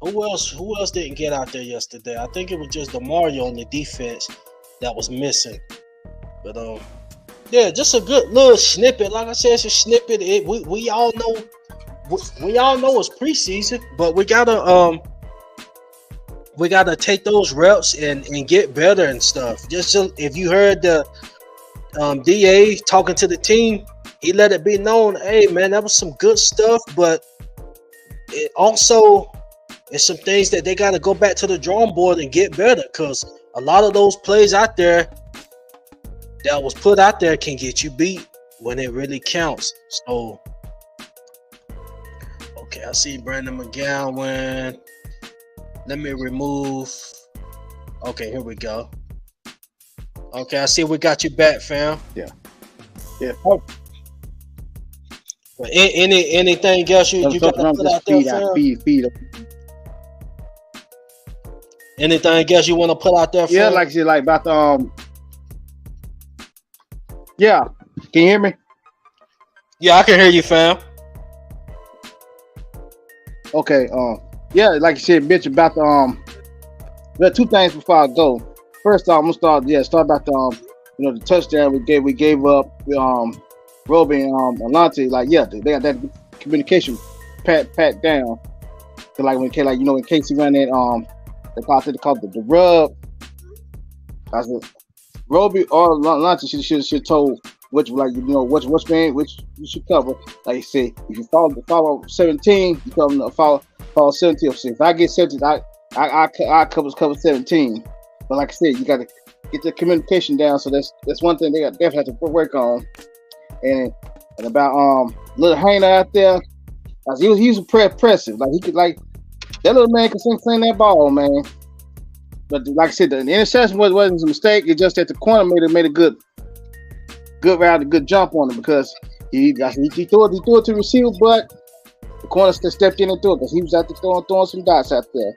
Speaker 1: Who else didn't get out there yesterday? I think it was just DeMario on the defense that was missing. But yeah, just a good little snippet. Like I said, it's a snippet. We all know it's preseason, but we gotta take those reps and get better and stuff. Just so, if you heard the DA talking to the team, he let it be known, hey man, that was some good stuff, but it also is some things that they got to go back to the drawing board and get better, because a lot of those plays out there that was put out there can get you beat when it really counts. So, okay, I see Brandon McGowan. Let me remove. Okay, here we go. Okay, I see we got you back, fam.
Speaker 3: Yeah.
Speaker 1: But anything else you got to put out there, fam?
Speaker 3: Feed.
Speaker 1: Anything else you want to put out there, fam?
Speaker 3: Yeah, like about the Yeah, can you hear me?
Speaker 1: Yeah, I can hear you, fam.
Speaker 3: Okay, yeah, like you said, bitch, about the there are two things before I go. First off, I'm gonna start about the the touchdown we gave up Roby and Alante. Like, yeah, they got that communication pat down. Cause like when Casey ran that they called it the rub. I said Roby or Alante should told which which man which you should cover. Like you said, if you follow 17, you follow 17. So if I get 17, I cover 17. But like I said, you got to get the communication down. So that's one thing they definitely have to work on. And about little Hainer out there, he was impressive. Like he could that little man could sling that ball, man. But like I said, the interception wasn't a mistake. It's just that the corner made a good route, a good jump on it, because he threw it to the receiver, but the corner stepped in and threw it because he was out there throwing some dots out there.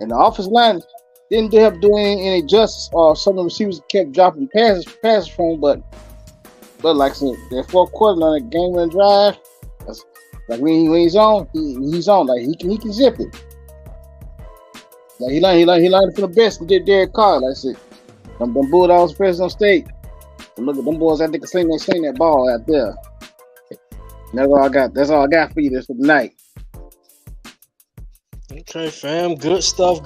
Speaker 3: And the offensive line didn't have to do any justice, or some of the receivers kept dropping passes from him, but like I said, that fourth quarter on that game-winning drive, like when he's on, he's on. Like he can zip it. Like he learned from the best and did Derek Carr. Like I said, them Bulldogs, Fresno State. Look at them boys out there can sling that ball out there. That's all I got. That's all I got for you this for tonight.
Speaker 1: Okay, fam. Good stuff.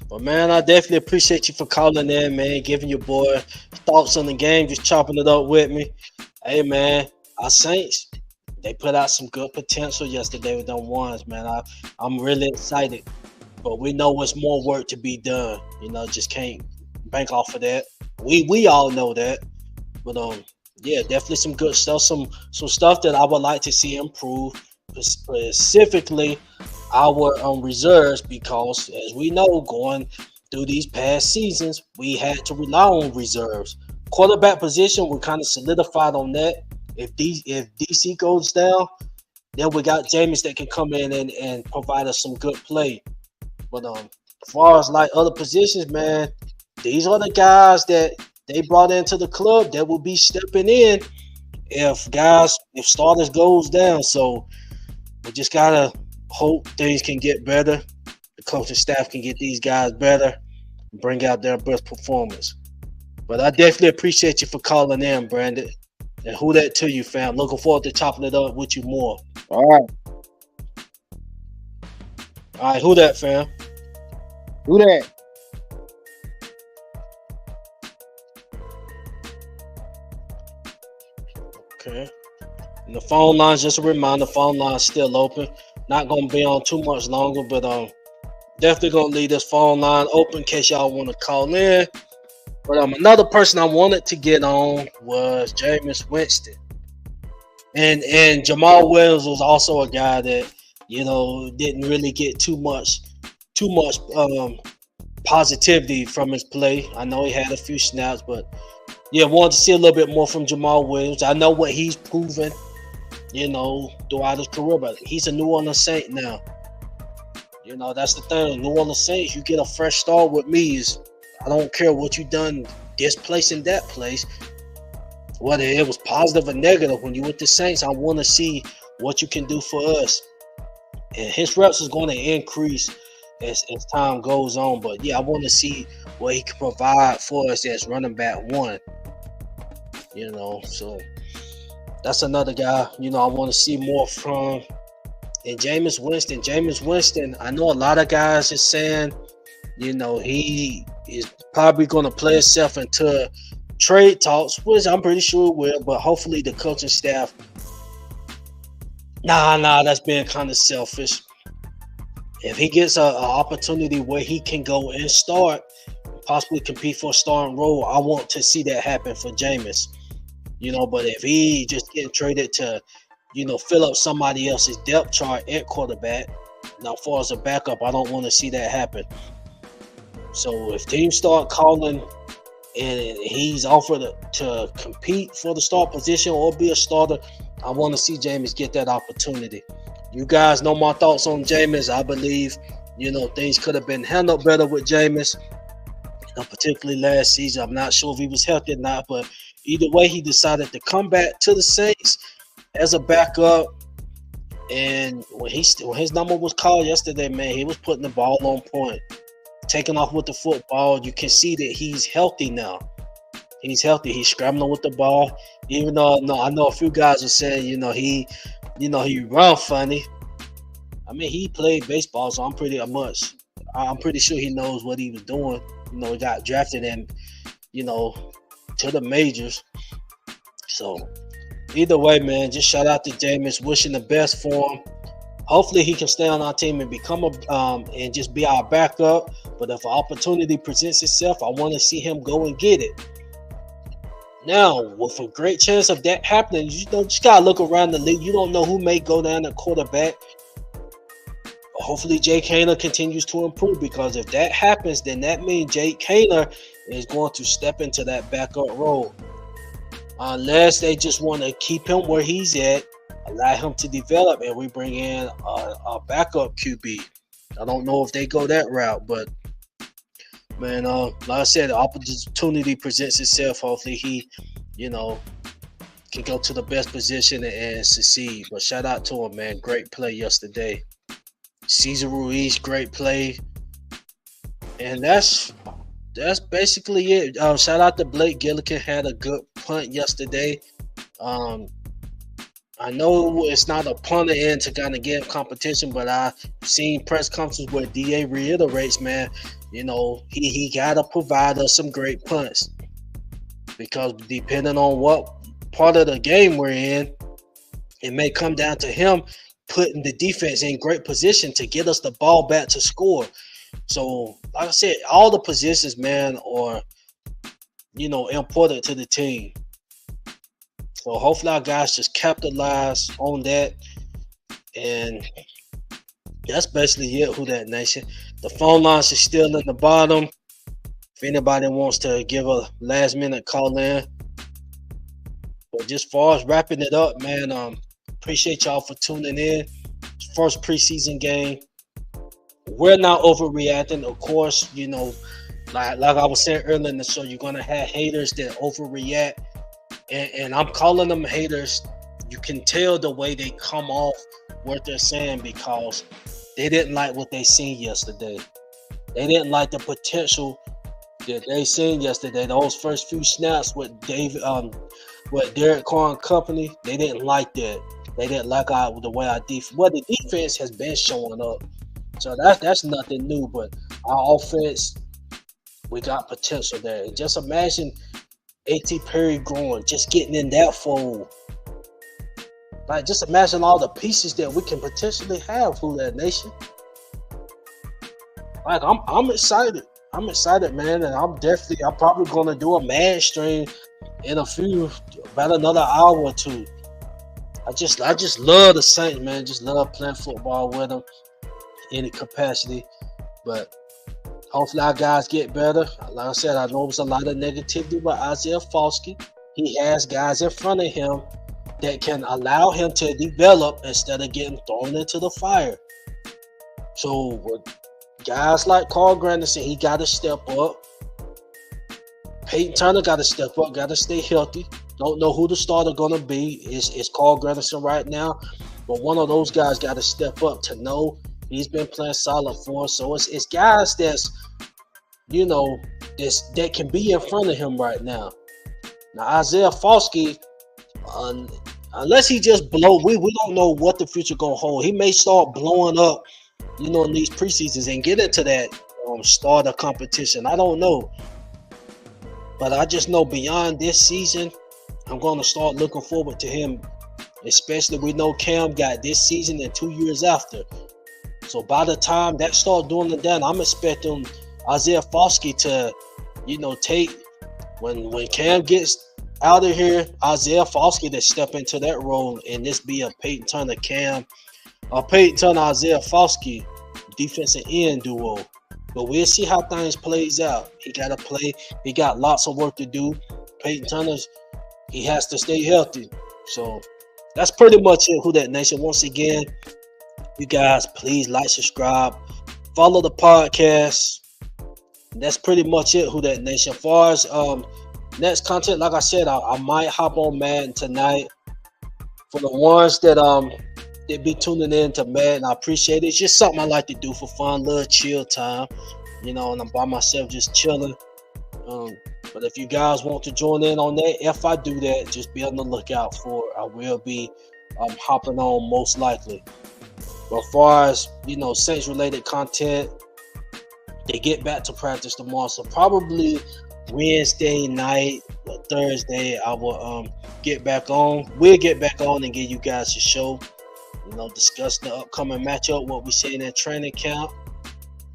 Speaker 1: But man, I definitely appreciate you for calling in, man, giving your boy thoughts on the game, just chopping it up with me. Hey, man, our Saints, they put out some good potential yesterday with them ones, man. I'm really excited. But we know there's more work to be done. Just can't bank off of that. We all know that. But yeah, definitely some good stuff. Some stuff that I would like to see improve, specifically our reserves, because as we know, going through these past seasons, we had to rely on reserves. Quarterback position, we're kind of solidified on that. If DC goes down, then we got Jameis that can come in and provide us some good play. But as far as like other positions, man, these are the guys that they brought into the club that will be stepping in if starters goes down. So we just gotta hope things can get better. The coaching staff can get these guys better, bring out their best performance. But I definitely appreciate you for calling in, Brandon. And who that to you, fam. Looking forward to chopping it up with you more.
Speaker 3: All right.
Speaker 1: All right, who that, fam?
Speaker 3: Who that?
Speaker 1: Okay. And the phone line's just a reminder, phone line's still open. Not gonna be on too much longer, but definitely gonna leave this phone line open in case y'all want to call in. But another person I wanted to get on was Jameis Winston. And Jamal Williams was also a guy that, didn't really get too much positivity from his play. I know he had a few snaps, but yeah, wanted to see a little bit more from Jamal Williams. I know what he's proven, throughout his career, but he's a New Orleans Saint now. That's the thing. New Orleans Saints, you get a fresh start with me. I don't care what you done this place and that place, whether it was positive or negative. When you with the Saints, I want to see what you can do for us. And his reps is going to increase as time goes on. But yeah, I want to see what he can provide for us as running back one. So that's another guy, I want to see more from. And Jameis Winston, I know a lot of guys is saying, he is probably going to play himself into trade talks, which I'm pretty sure it will, but hopefully the coaching staff, that's being kind of selfish. If he gets an opportunity where he can go and start, possibly compete for a starting role, I want to see that happen for Jameis. But if he just getting traded to, fill up somebody else's depth chart at quarterback, now as far as a backup, I don't want to see that happen. So if teams start calling and he's offered to compete for the start position or be a starter, I want to see Jameis get that opportunity. You guys know my thoughts on Jameis. I believe, things could have been handled better with Jameis, particularly last season. I'm not sure if he was healthy or not, but either way, he decided to come back to the Saints as a backup. And when his number was called yesterday, man, he was putting the ball on point, taking off with the football. You can see that he's healthy now. He's healthy. He's scrambling with the ball. Even though I know a few guys are saying, he run funny. I mean, he played baseball, so I'm pretty sure he knows what he was doing. He got drafted and, to the majors. So either way, man, just shout out to Jameis, wishing the best for him. Hopefully he can stay on our team and become and just be our backup. But if an opportunity presents itself, I want to see him go and get it. Now, with a great chance of that happening, you just gotta look around the league. You don't know who may go down at quarterback. Hopefully Jake Haener continues to improve, because if that happens, then that means Jake Haener is going to step into that backup role. Unless they just want to keep him where he's at, allow him to develop, and we bring in a backup QB. I don't know if they go that route, but man, like I said, the opportunity presents itself. Hopefully he, can go to the best position and succeed. But shout out to him, man. Great play yesterday. Cesar Ruiz, great play. And that's basically it. Shout out to Blake Gillikin, had a good punt yesterday. I know it's not a punter in to kind of get competition, but I've seen press conferences where DA reiterates, man, he got to provide us some great punts, because depending on what part of the game we're in, it may come down to him putting the defense in great position to get us the ball back to score. So, like I said, all the positions, man, are, important to the team. So hopefully our guys just capitalize on that. And that's basically it, Who That Nation. The phone lines are still at the bottom. If anybody wants to give a last minute call in. But just far as wrapping it up, man, appreciate y'all for tuning in. First preseason game. We're not overreacting. Of course, like I was saying earlier in the show, you're going to have haters that overreact. and I'm calling them haters. You can tell the way they come off what they're saying because they didn't like what they seen yesterday. They didn't like the potential that they seen yesterday. Those first few snaps with with Derek Carr and company, they didn't like that. They didn't like the way our defense. Well, the defense has been showing up, so that's nothing new. But our offense, we got potential there. And just imagine A.T. Perry growing, just getting in that fold. Like, just imagine all the pieces that we can potentially have for that nation. Like, I'm excited. I'm excited, man, and I'm probably gonna do a man stream in about another hour or two. I just love the Saints, man. Just love playing football with them in any capacity. But hopefully our guys get better. Like I said, I know there's a lot of negativity about Isaiah Foskey. He has guys in front of him that can allow him to develop instead of getting thrown into the fire. So with guys like Carl Granderson, he got to step up. Peyton Turner got to step up, got to stay healthy. Don't know who the starter going to be. It's Carl Granderson right now. But one of those guys got to step up to know he's been playing solid for us. So it's guys that's, that can be in front of him right now. Now, Isaiah Foskey, unless he just blow, we don't know what the future going to hold. He may start blowing up, in these preseasons and get into that starter competition. I don't know. But I just know beyond this season, I'm going to start looking forward to him. Especially we know Cam got this season and 2 years after. So by the time that start doing it done, I'm expecting Isaiah Foskey to, take when Cam gets out of here, Isaiah Foskey to step into that role and this be a Peyton Turner Cam, or Peyton Turner Isaiah Foskey defensive end duo. But we'll see how things plays out. He got to play. He got lots of work to do. Peyton Turner's, he has to stay healthy. So that's pretty much it, Who Dat Nation. Once again, you guys, please like, subscribe, follow the podcast. That's pretty much it, Who Dat Nation. As far as next content, like I said, I might hop on Madden tonight. For the ones that they be tuning in to Madden, I appreciate it. It's just something I like to do for fun, little chill time, and I'm by myself just chilling. But if you guys want to join in on that, if I do that, just be on the lookout for it. I will be hopping on most likely. But as far as, Saints related content, they get back to practice tomorrow. So probably Wednesday night or Thursday, I will get back on. We'll get back on and give you guys a show. Discuss the upcoming matchup, what we see in that training camp.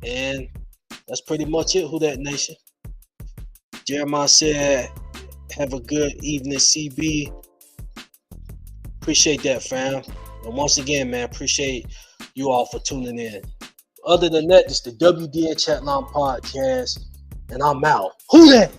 Speaker 1: And that's pretty much it, Who Dat Nation. Jeremiah said, have a good evening, CB. Appreciate that, fam. And once again, man, appreciate you all for tuning in. Other than that, it's the WDN Chatline podcast, and I'm out. Who Dat?